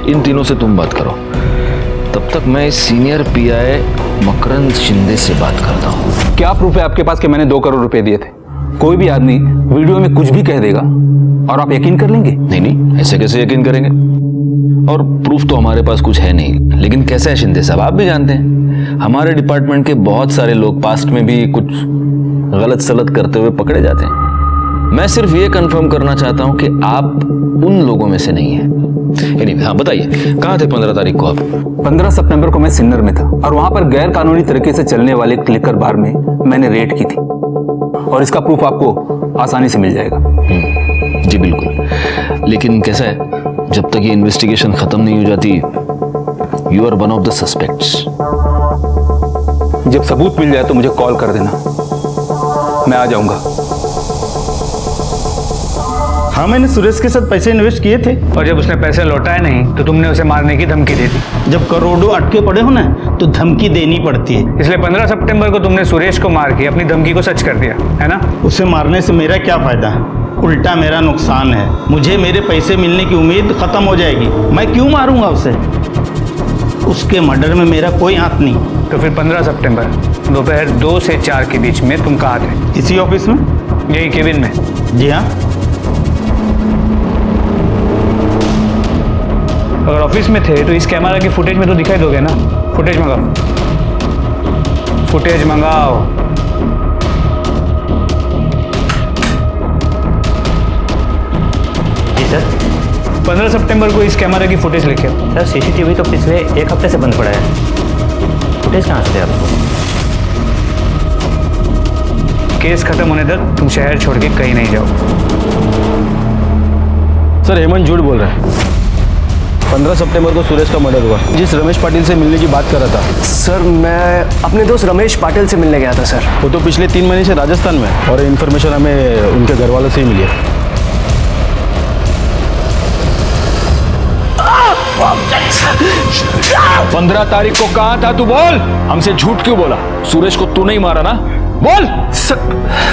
इन तीनों से तुम बात करो। तब तक मैं सीनियर पीआई मकरंद शिंदे से बात करता हूँ। क्या प्रूफ है आपके पास कि मैंने 2 करोड़ रुपए दिए थे? कोई भी आदमी वीडियो में कुछ भी कह देगा और आप यकीन कर लेंगे? नहीं, ऐसे कैसे यकीन करेंगे? और प्रूफ तो हमारे पास कुछ है नहीं। लेकिन कैसे है शिंदे साहब, आप भी जानते हैं हमारे डिपार्टमेंट के बहुत सारे लोग पास्ट में भी कुछ गलत सलत करते हुए पकड़े जाते हैं। मैं सिर्फ ये कंफर्म करना चाहता हूं कि आप उन लोगों में से नहीं हैं। हाँ बताइए, कहाँ थे 15 तारीख को आप? 15 सितंबर को मैं सिन्नर में था और वहां पर गैर कानूनी तरीके से चलने वाले क्लिकर बार में मैंने रेड की थी। और इसका प्रूफ आपको आसानी से मिल जाएगा। जी बिल्कुल, लेकिन कैसा है, जब तक ये इन्वेस्टिगेशन खत्म नहीं हो जाती, you are one of the suspects. जब सबूत मिल जाए तो मुझे कॉल कर देना, मैं आ जाऊंगा। हाँ, मैंने सुरेश के साथ पैसे इन्वेस्ट किए थे, और जब उसने पैसे लौटाए नहीं तो तुमने उसे मारने की धमकी दी थी। जब करोड़ों अटके पड़े हो ना तो धमकी देनी पड़ती है, इसलिए 15 सितंबर को तुमने सुरेश को मार के अपनी धमकी को सच कर दिया, है ना? उसे मारने से मेरा क्या फायदा, उल्टा मेरा नुकसान है। मुझे मेरे पैसे मिलने की उम्मीद खत्म हो जाएगी। मैं क्यों मारूंगा उसे? उसके मर्डर में मेरा कोई हाथ नहीं। तो फिर 15 सितंबर दोपहर 2 से 4 के बीच में तुम कहाँ थे? इसी ऑफिस में, यही केबिन में। जी हाँ। अगर ऑफिस में थे तो इस कैमरा की फुटेज में तो दिखाई दोगे ना? फुटेज मंगाओ, फुटेज मंगाओ। जी सर। 15 सितंबर को इस कैमरा की फुटेज लेके आओ। सर सीसीटीवी तो पिछले 1 हफ्ते से बंद पड़ा है, फुटेज कहाँ से आपको? केस खत्म होने तक तुम शहर छोड़ के कहीं नहीं जाओ। सर हेमंत झूठ बोल रहा है। 15 सितंबर को सुरेश का मर्डर हुआ। जिस रमेश पाटिल से मिलने की बात कर रहा था। सर मैं अपने दोस्त रमेश पाटिल से मिलने गया था सर। वो तो पिछले 3 महीने से राजस्थान में है, और इन्फॉर्मेशन हमें उनके घर वालों से ही मिली है। 15 तारीख को कहाँ था तू? बोल, हमसे झूठ क्यों बोला? सुरेश को तू नहीं मारा ना? बोल।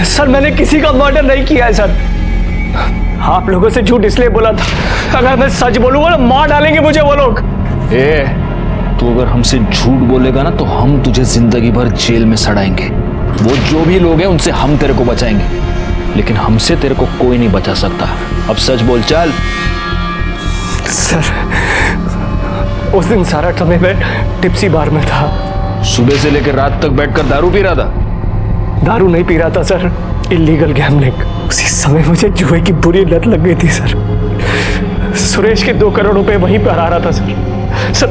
सर मैंने किसी का मर्डर नहीं किया है सर। आप लोगों से झूठ इसलिए बोला था, अगर मैं सच बोलूंगा ना मार डालेंगे मुझे वो लोग। तू अगर हमसे झूठ बोलेगा ना तो हम तुझे जिंदगी भर जेल में सड़ाएंगे। वो जो भी लोग हैं उनसे हम तेरे को बचाएंगे, लेकिन हमसे तेरे को कोई नहीं बचा सकता। अब सच बोल, चल। सर उस दिन सारा समय मैं टिप्सी बार में था। सुबह से लेकर रात तक बैठकर दारू पी रहा था? दारू नहीं पी रहा था सर, इलीगल गैम्बलिंग। उसी समय मुझे जुए की बुरी लत लग गई थी सर। सुरेश के 2 करोड़ रुपए वहीं पर आ रहा था सर। सर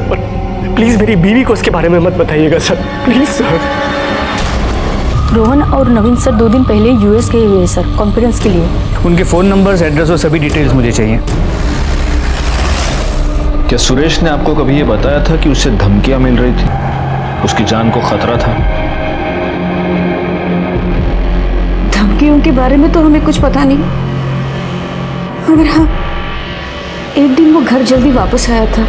प्लीज मेरी बीवी को उसके बारे में मत बताइएगा सर, प्लीज सर। रोहन और नवीन सर 2 दिन पहले यूएस गए हुए सर, कॉन्फ्रेंस के लिए। उनके फ़ोन नंबर्स, एड्रेस और सभी डिटेल्स मुझे चाहिए। क्या सुरेश ने आपको कभी ये बताया था कि उसे धमकियां मिल रही थी, उसकी जान को खतरा था? धमकियों के बारे में तो हमें कुछ पता नहीं, मगर हाँ, एक दिन वो घर जल्दी वापस आया था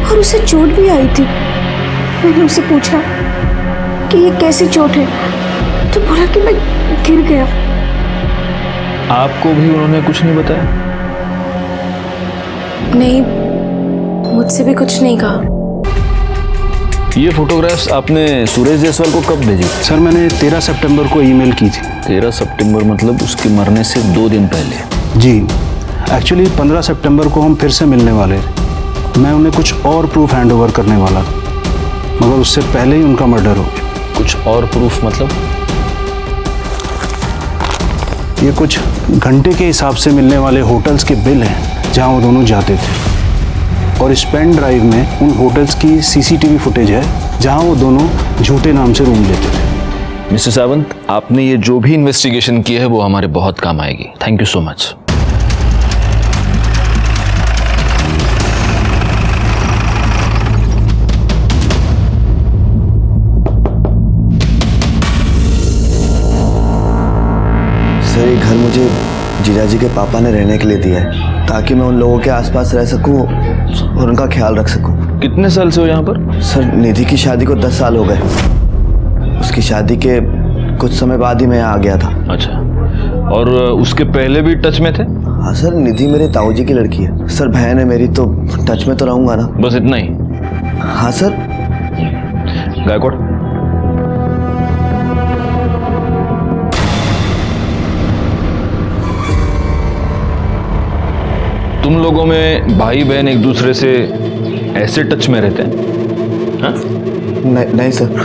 और उसे चोट भी आई थी। मैंने उससे पूछा कि ये कैसी चोट है, तो बोला कि मैं गिर गया। आपको भी उन्होंने कुछ नहीं बताया? नहीं, मुझसे भी कुछ नहीं कहा। ये फोटोग्राफ्स आपने सुरेश जायसवाल को कब भेजी? सर मैंने 13 सितंबर को ईमेल की थी। 13 सितंबर मतलब उसके मरने से 2 दिन पहले? जी, एक्चुअली 15 सितंबर को हम फिर से मिलने वाले थे। मैं उन्हें कुछ और प्रूफ हैंड ओवर करने वाला था, मगर उससे पहले ही उनका मर्डर हो गया। कुछ और प्रूफ मतलब? ये कुछ घंटे के हिसाब से मिलने वाले होटल्स के बिल हैं जहां वो दोनों जाते थे, और इस पेन ड्राइव में उन होटल्स की सीसीटीवी फुटेज है जहां वो दोनों झूठे नाम से रूम लेते थे। मिस्टर सावंत, आपने ये जो भी इन्वेस्टिगेशन की है वो हमारे बहुत काम आएगी। Thank you so much. Sir ये घर मुझे जीजाजी के पापा ने रहने के लिए दिया है, ताकि मैं उन लोगों के आसपास रह सकूं और उनका ख्याल रख सकूं। कितने साल से हो यहाँ पर? सर निधि की शादी को 10 साल हो गए। उसकी शादी के कुछ समय बाद ही मैं यहाँ आ गया था। अच्छा, और उसके पहले भी टच में थे? हाँ सर, निधि मेरे ताऊजी की लड़की है। सर बहन है मेरी, तो टच में तो रहूंगा ना। बस इतना ही? हाँ सर। गायकवाड़, तुम लोगों में भाई बहन एक दूसरे से ऐसे टच में रहते हैं? हाँ? नहीं सर।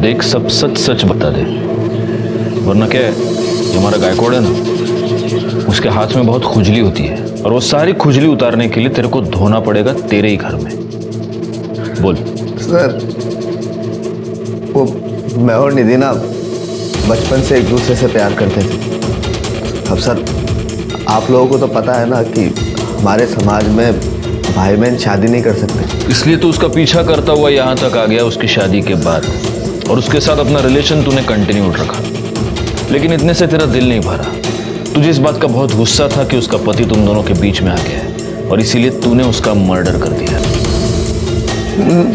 देख, सब सच सच बता दे, वरना क्या है, जो हमारा गायकवाड़ है ना, उसके हाथ में बहुत खुजली होती है, और वो सारी खुजली उतारने के लिए तेरे को धोना पड़ेगा तेरे ही घर में। बोल। सर वो मैं और निधि ना बचपन से एक दूसरे से प्यार करते थे। अब सर आप लोगों को तो पता है ना कि हमारे समाज में भाई बहन शादी नहीं कर सकते। इसलिए तो उसका पीछा करता हुआ यहाँ तक आ गया उसकी शादी के बाद, और उसके साथ अपना रिलेशन तूने कंटिन्यू रखा। लेकिन इतने से तेरा दिल नहीं भरा। तुझे इस बात का बहुत गुस्सा था कि उसका पति तुम दोनों के बीच में आ गया है, और इसीलिए तूने उसका मर्डर कर दिया।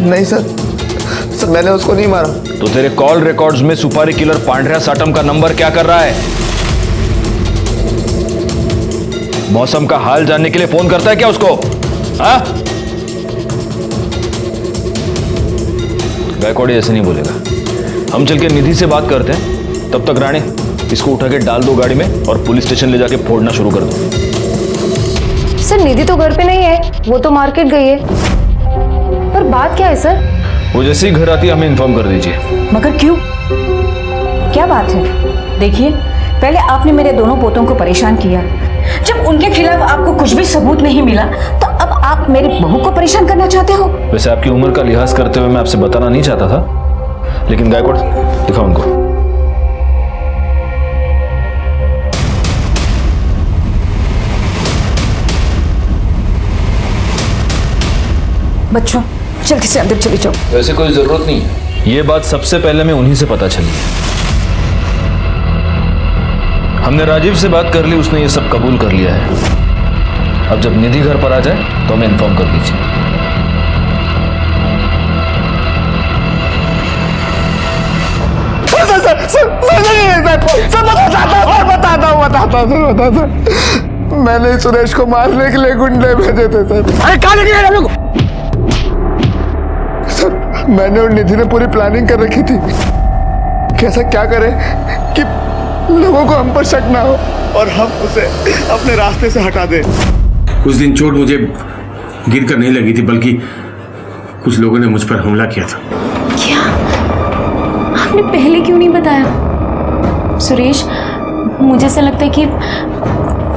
नहीं सर, मैंने उसको नहीं मारा। तो तेरे कॉल रिकॉर्ड्स में सुपारी किलर पांड्या साटम का नंबर क्या कर रहा है? मौसम का हाल जानने के लिए फोन करता है क्या उसको? हाँ? गायकवाड़ ऐसे नहीं बोलेगा। हम चल के निधि से बात करते हैं। तब तक रानी इसको उठा के डाल दो गाड़ी में और पुलिस स्टेशन ले जाके फोड़ना शुरू कर दो। सर निधि तो घर पे नहीं है, वो तो मार्केट गई है। पर बात क्या है सर? वो जैसे ही घर आती है हमें इन्फॉर्म कर दीजिए। मगर क्यों? क्या बात है? देखिए, पहले आपने मेरे दोनों पोतों को परेशान किया। जब उनके खिलाफ आपको कुछ भी सबूत नहीं मिला तो अब आप मेरे बहू को परेशान करना चाहते हो? वैसे आपकी उम्र का लिहाज करते हुए मैं आपसे बताना नहीं चाहता था, लेकिन गायकवाड़ दिखाओ उनको। बच्चों जल्दी से अंदर चले जाओ। वैसे कोई जरूरत नहीं है, ये बात सबसे पहले मैं उन्हीं से पता चली। हमने राजीव से बात कर ली, उसने ये सब कबूल कर लिया है। अब जब निधि घर पर आ जाए तो हमें इन्फॉर्म कर दीजिए। बताता। मैंने सुरेश को मारने के लिए गुंडे भेजे थे सर। अरे कहाँ लेके गए हम लोग? सर मैंने और निधि ने पूरी प्लानिंग कर रखी थी। कैसा क्या करें कि लोगों को हम पर शक ना हो और हम उसे अपने रास्ते से हटा दें। उस दिन चोट मुझे गिर कर नहीं लगी थी, बल्कि कुछ लोगों ने मुझ पर हमला किया था। क्या? आपने पहले क्यों नहीं बताया? सुरेश, मुझे ऐसा लगता है कि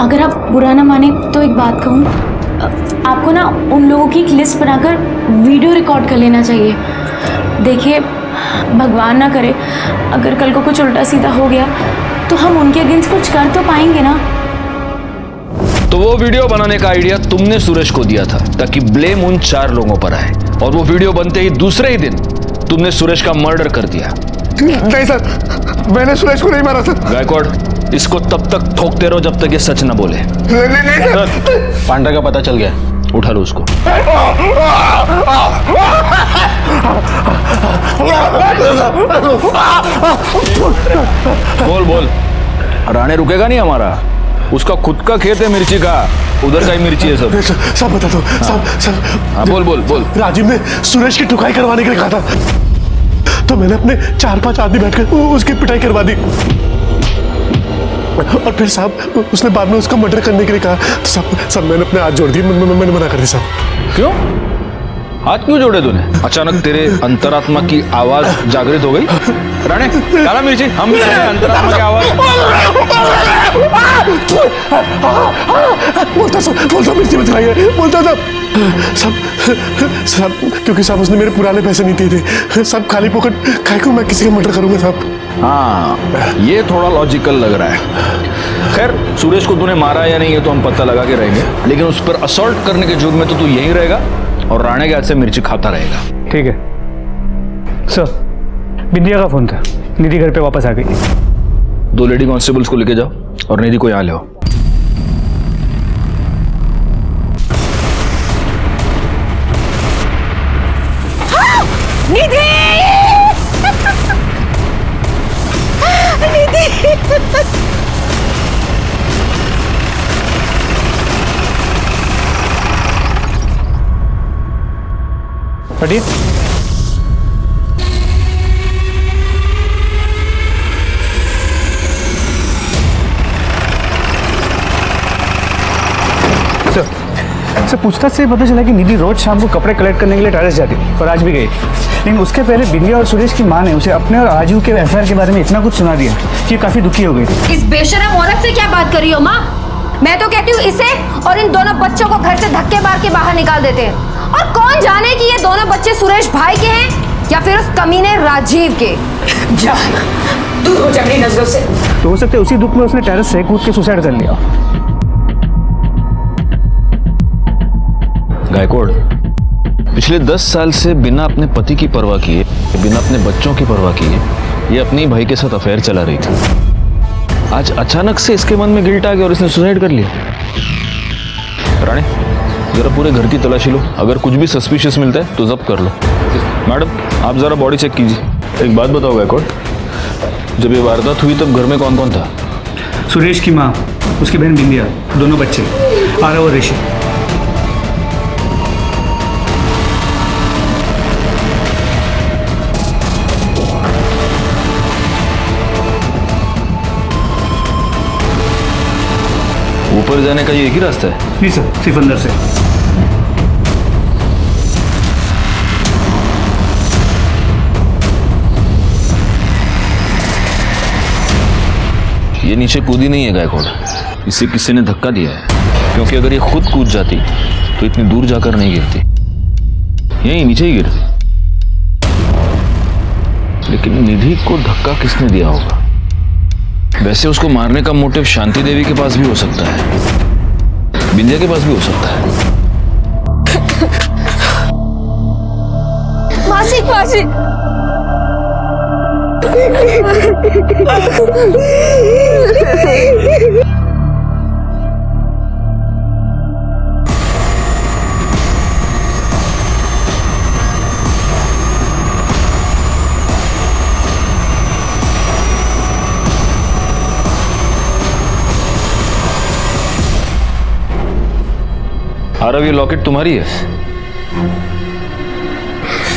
अगर आप बुरा ना माने तो एक बात कहूँ, आपको ना उन लोगों की एक लिस्ट बनाकर वीडियो रिकॉर्ड कर लेना चाहिए। देखिए, भगवान ना करे अगर कल को कुछ उल्टा सीधा हो गया तो हम उनके अगेंस्ट कुछ कर तो पाएंगे ना। तो वो वीडियो बनाने का आइडिया तुमने सुरेश को दिया था ताकि ब्लेम उन 4 लोगों पर आए, और वो वीडियो बनते ही दूसरे ही दिन तुमने सुरेश का मर्डर कर दिया। नहीं सर, मैंने सुरेश को नहीं मारा सर। गायकवाड़, इसको तब तक ठोकते रहो जब तक ये सच ना बोले। नहीं। पांड्या का पता चल गया, उठा लो उसको। बोल बोल। राणे रुकेगा नहीं हमारा। उसका खुद का खेत है मिर्ची का, उधर का ही मिर्ची है सब। सब बता दो। सब। हाँ बोल बोल बोल। राजीव ने सुरेश की टुकाई करवाने के लिए कहा था, तो मैंने अपने 4-5 आदमी बैठकर उसकी पिटाई करवा दी। और फिर साहब उसने बाद में उसका मर्डर करने के लिए कहा, तो सब मैंने अपने हाथ जोड़ दिए। मैंने मना कर दिया साहब। क्यों? हाथ क्यों जोड़े तूने? अचानक तेरे अंतरात्मा की आवाज जागृत हो गई। राणे, काला मिर्ची, हम भी अंतरात्मा की आवाज। बोलता मिर्ची मत खाइए, बोलता था सब क्योंकि साहब उसने मेरे पुराने पैसे नहीं दिए थे। सब खाली पॉकेट खाए को मैं किसी का मर्डर करूंगा साहब। हाँ, ये थोड़ा लॉजिकल लग रहा है। खैर, सुरेश को तूने मारा या नहीं ये तो हम पता लगा के रहेंगे, लेकिन उस पर असॉल्ट करने के जुर्म में तो तू यहीं रहेगा और राणे के हाथ से मिर्ची खाता रहेगा। ठीक है सर। बिंदिया का फोन था, निधि घर पे वापस आ गई। 2 लेडी कांस्टेबल्स को लेके जाओ और निधि को यहाँ ले आओ। निधि! हटिए। सर, पूछताछ से पता चला कि निधि रोज शाम को कपड़े कलेक्ट करने के लिए टेरेस जाती थी और आज भी गई। लेकिन उसके पहले बिंदिया और सुरेश की माँ ने उसे अपने और राजू के अफेयर के बारे में इतना कुछ सुना दिया कि काफी दुखी हो गई थी। इस बेशरम औरत से क्या बात कर रही हो माँ? मैं तो कहती हूँ इसे और इन दोनों बच्चों को घर से धक्के मार के बाहर निकाल देते हैं। और कौन जाने कि ये दोनों बच्चे सुरेश भाई के हैं या फिर उस कमीने राजीव के? जा दूर हो जा मेरी नजरों से। तो हो सकता है उसी दुख में उसने टेरेस से कूद के सुसाइड कर लिया। गायकवाड़, पिछले 10 साल से बिना अपने पति की परवाह किए, बिना अपने बच्चों की परवाह किए, ये अपने भाई के साथ अफेयर चला रही थी। आज अचानक से इसके मन में गिल्ट आ गया और इसने सुसाइड कर लिया। रानी, जरा पूरे घर की तलाशी लो, अगर कुछ भी सस्पिशियस मिलता है तो जब्त कर लो। मैडम, आप जरा बॉडी चेक कीजिए। एक बात बताओ गायकवाड़, जब ये वारदात हुई तब घर में कौन कौन था? सुरेश की माँ, उसकी बहन बिंदिया, दोनों बच्चे आरव और ऋषि। ऊपर जाने का ये एक ही रास्ता है? नहीं सर, सिर्फ अंदर से। ये नीचे कूदी नहीं है गायकवाड़, इसे किसी ने धक्का दिया है, क्योंकि अगर ये खुद कूद जाती तो इतनी दूर जाकर नहीं गिरती, यहीं नीचे ही गिरती। लेकिन निधि को धक्का किसने दिया होगा? वैसे उसको मारने का मोटिव शांति देवी के पास भी हो सकता है, बिंदिया के पास भी हो सकता है। मासी, मासी। आरव, ये लॉकेट तुम्हारी है?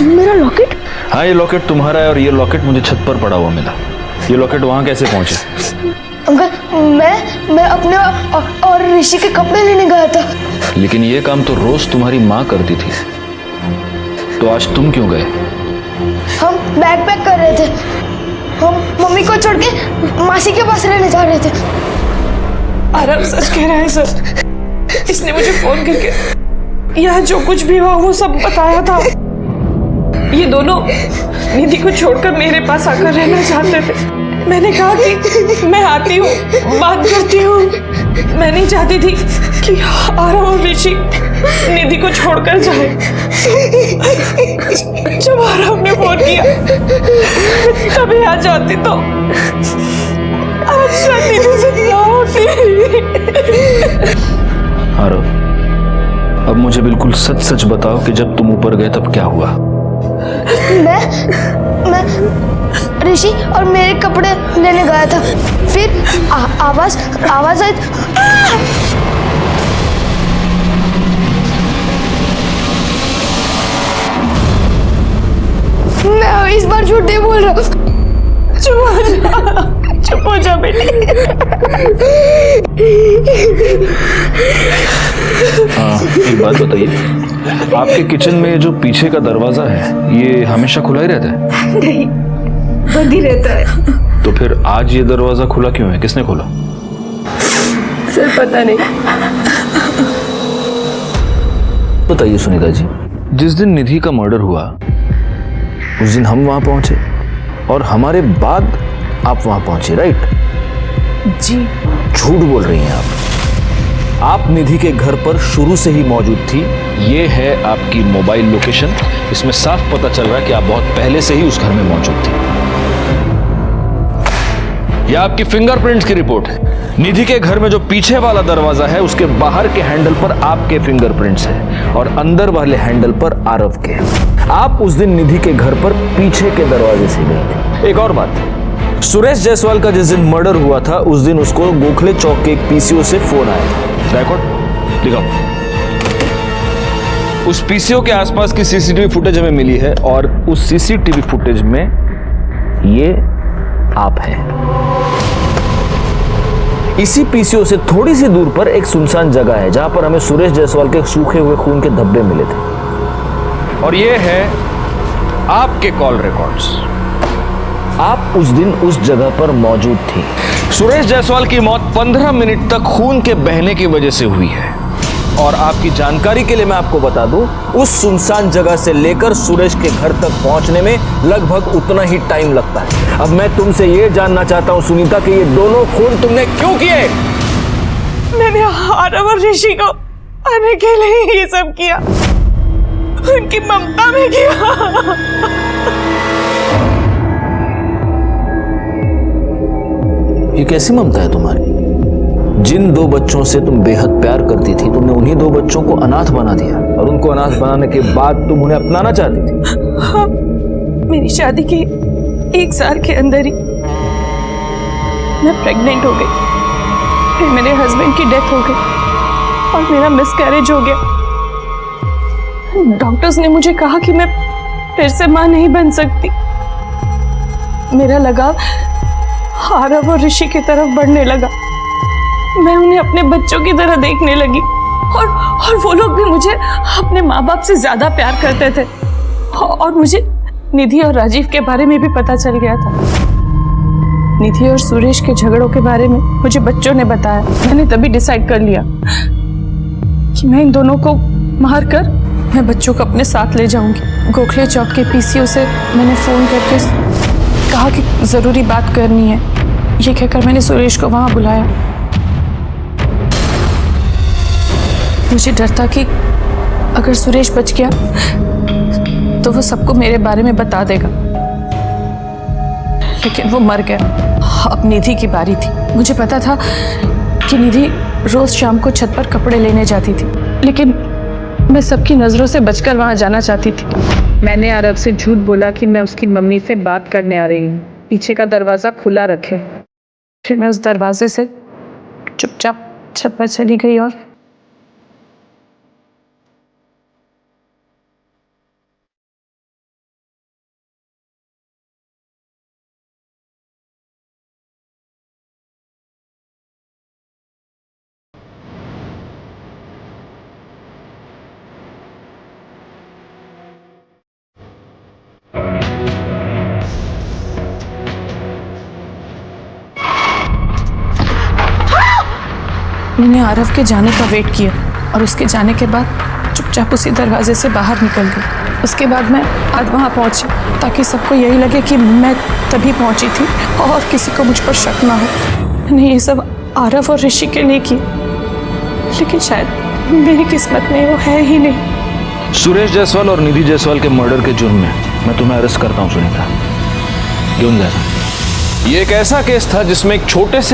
मेरा लॉकेट? हाँ, ये लॉकेट तुम्हारा है और ये लॉकेट मुझे छत पर पड़ा हुआ मिला। ये लॉकेट वहां कैसे पहुंचे? अंकल, मैं अपने और ऋषि के कपड़े लेने गया था। लेकिन ये काम तो रोज तुम्हारी माँ करती थी, तो आज तुम क्यों गए? हम बैग पैक कर रहे थे, हम मम्मी को छोड़ के मासी के पास रहने जा रहे थे। आरव सच कह रहा है सर, इसने मुझे फोन करके यहाँ जो कुछ भी हुआ वो सब बताया था। ये दोनों निधि को छोड़कर मेरे पास आकर रहना चाहते थे। मैंने कहा कि मैं आती हूँ, बात करती हूँ। मैं नहीं चाहती थी कि आरव और ऋषि निधि को छोड़कर जाए। जब आरव ने फोन किया तभी आ जाती तो आज शायद निधि से ना होती। आरव, अब मुझे बिल्कुल सच सच बताओ कि जब तुम ऊपर गए तब क्या हुआ? मैं ऋषि और मेरे कपड़े लेने गया था, फिर आवाज आई। मैं इस बार झूठ नहीं बोल रहा। चुप हो जा बेटी। हाँ, एक बात बताइए, आपके किचन में जो पीछे का दरवाजा है ये हमेशा खुला ही रहता है? नहीं, बंद ही रहता है। तो फिर आज ये दरवाजा खुला क्यों है? किसने खोला? सर पता नहीं। बताइए सुनीता जी, जिस दिन निधि का मर्डर हुआ उस दिन हम वहां पहुंचे और हमारे बाद आप वहां पहुंचे, राइट? जी। झूठ बोल रही हैं आप निधि के घर पर शुरू से ही मौजूद थी। ये है आपकी मोबाइल लोकेशन, इसमें साफ पता चल रहा है कि आप बहुत पहले से ही उस घर में मौजूद थी। यह आपकी फिंगरप्रिंट्स की रिपोर्ट है। निधि के घर में जो पीछे वाला दरवाजा है उसके बाहर के हैंडल पर आपके फिंगरप्रिंट्स हैं और अंदर वाले हैंडल पर आरव के। आप उस दिन निधि के घर पर पीछे के दरवाजे से गए थे। एक और बात, सुरेश जायसवाल का जिस दिन मर्डर हुआ था उस दिन उसको गोखले चौक के एक पीसीओ से फोन आया था। रिकॉर्ड दिखाओ। उस पीसीओ के आसपास की सीसीटीवी फुटेज हमें मिली है और उस सीसीटीवी फुटेज में ये आप हैं। इसी पीसीओ से थोड़ी सी दूर पर एक सुनसान जगह है जहां पर हमें सुरेश जायसवाल के सूखे हुए खून के धब्बे मिले थे और ये है आपके कॉल रिकॉर्ड्स। आप उस दिन उस जगह पर मौजूद थी। सुरेश जायसवाल की मौत 15 मिनट तक खून के बहने की वजह से हुई है। और आपकी जानकारी के लिए मैं आपको बता दूं, उस सुनसान जगह से लेकर सुरेश के घर तक पहुंचने में लगभग उतना ही टाइम लगता है। अब मैं तुमसे ये जानना चाहता हूं सुनीता कि ये दोनों खून तुमने क्यों किए? मैंने आरव और ऋषि को आने के लिए ये सब किया, उनकी ममता में किया। ये कैसी ममता है तुम्हारी? जिन दो बच्चों से तुम बेहद प्यार करती थी, तुमने उन्हीं दो बच्चों को अनाथ बना दिया और उनको अनाथ बनाने के बाद तुम उन्हें अपनाना चाहती थी। हाँ, मेरी शादी के 1 साल के अंदर ही मैं प्रेग्नेंट हो गई, फिर मेरे हस्बैंड की डेथ हो गई और मेरा मिसकैरेज हो गया। डॉक्टर्स ने मुझे कहा कि मैं फिर से मां नहीं बन सकती। मेरा लगाव आरव और ऋषि की तरफ बढ़ने लगा। मैं उन्हें अपने बच्चों की तरह देखने लगी और वो लोग भी मुझे अपने माँ बाप से ज्यादा प्यार करते थे। और मुझे निधि और राजीव के बारे में भी पता चल गया था। निधि और सुरेश के झगड़ों के बारे में मुझे बच्चों ने बताया। मैंने तभी डिसाइड कर लिया कि मैं इन दोनों को मार कर मैं बच्चों को अपने साथ ले जाऊंगी। गोखले चौक के पीसीओ से मैंने फोन करके कहा कि जरूरी बात करनी है। ये कहकर मैंने सुरेश को वहां बुलाया। मुझे डर था कि अगर सुरेश बच गया तो वो सबको मेरे बारे में बता देगा, लेकिन वो मर गया। अब निधि की बारी थी। मुझे पता था कि निधि रोज शाम को छत पर कपड़े लेने जाती थी, लेकिन मैं सबकी नजरों से बचकर वहां जाना चाहती थी। मैंने आरव से झूठ बोला कि मैं उसकी मम्मी से बात करने आ रही हूँ, पीछे का दरवाजा खुला रखे। फिर मैं उस दरवाजे से चुपचाप छत पर चली गई और मैंने आरव के जाने का वेट किया और उसके जाने के बाद चुपचाप उसी दरवाजे से बाहर निकल गई। उसके बाद मैं आज वहाँ पहुँची ताकि सबको यही लगे कि मैं तभी पहुँची थी और किसी को मुझ पर शक ना हो। मैंने ये सब आरव और ऋषि के लिए किया, लेकिन शायद मेरी किस्मत में वो है ही नहीं। सुरेश जायसवाल और निधि जायसवाल के मर्डर के जुर्म में मैं तुम्हें अरेस्ट करता हूँ सुनीता। क्यों जाएगा? ये एक ऐसा केस था जिसमें एक छोटे से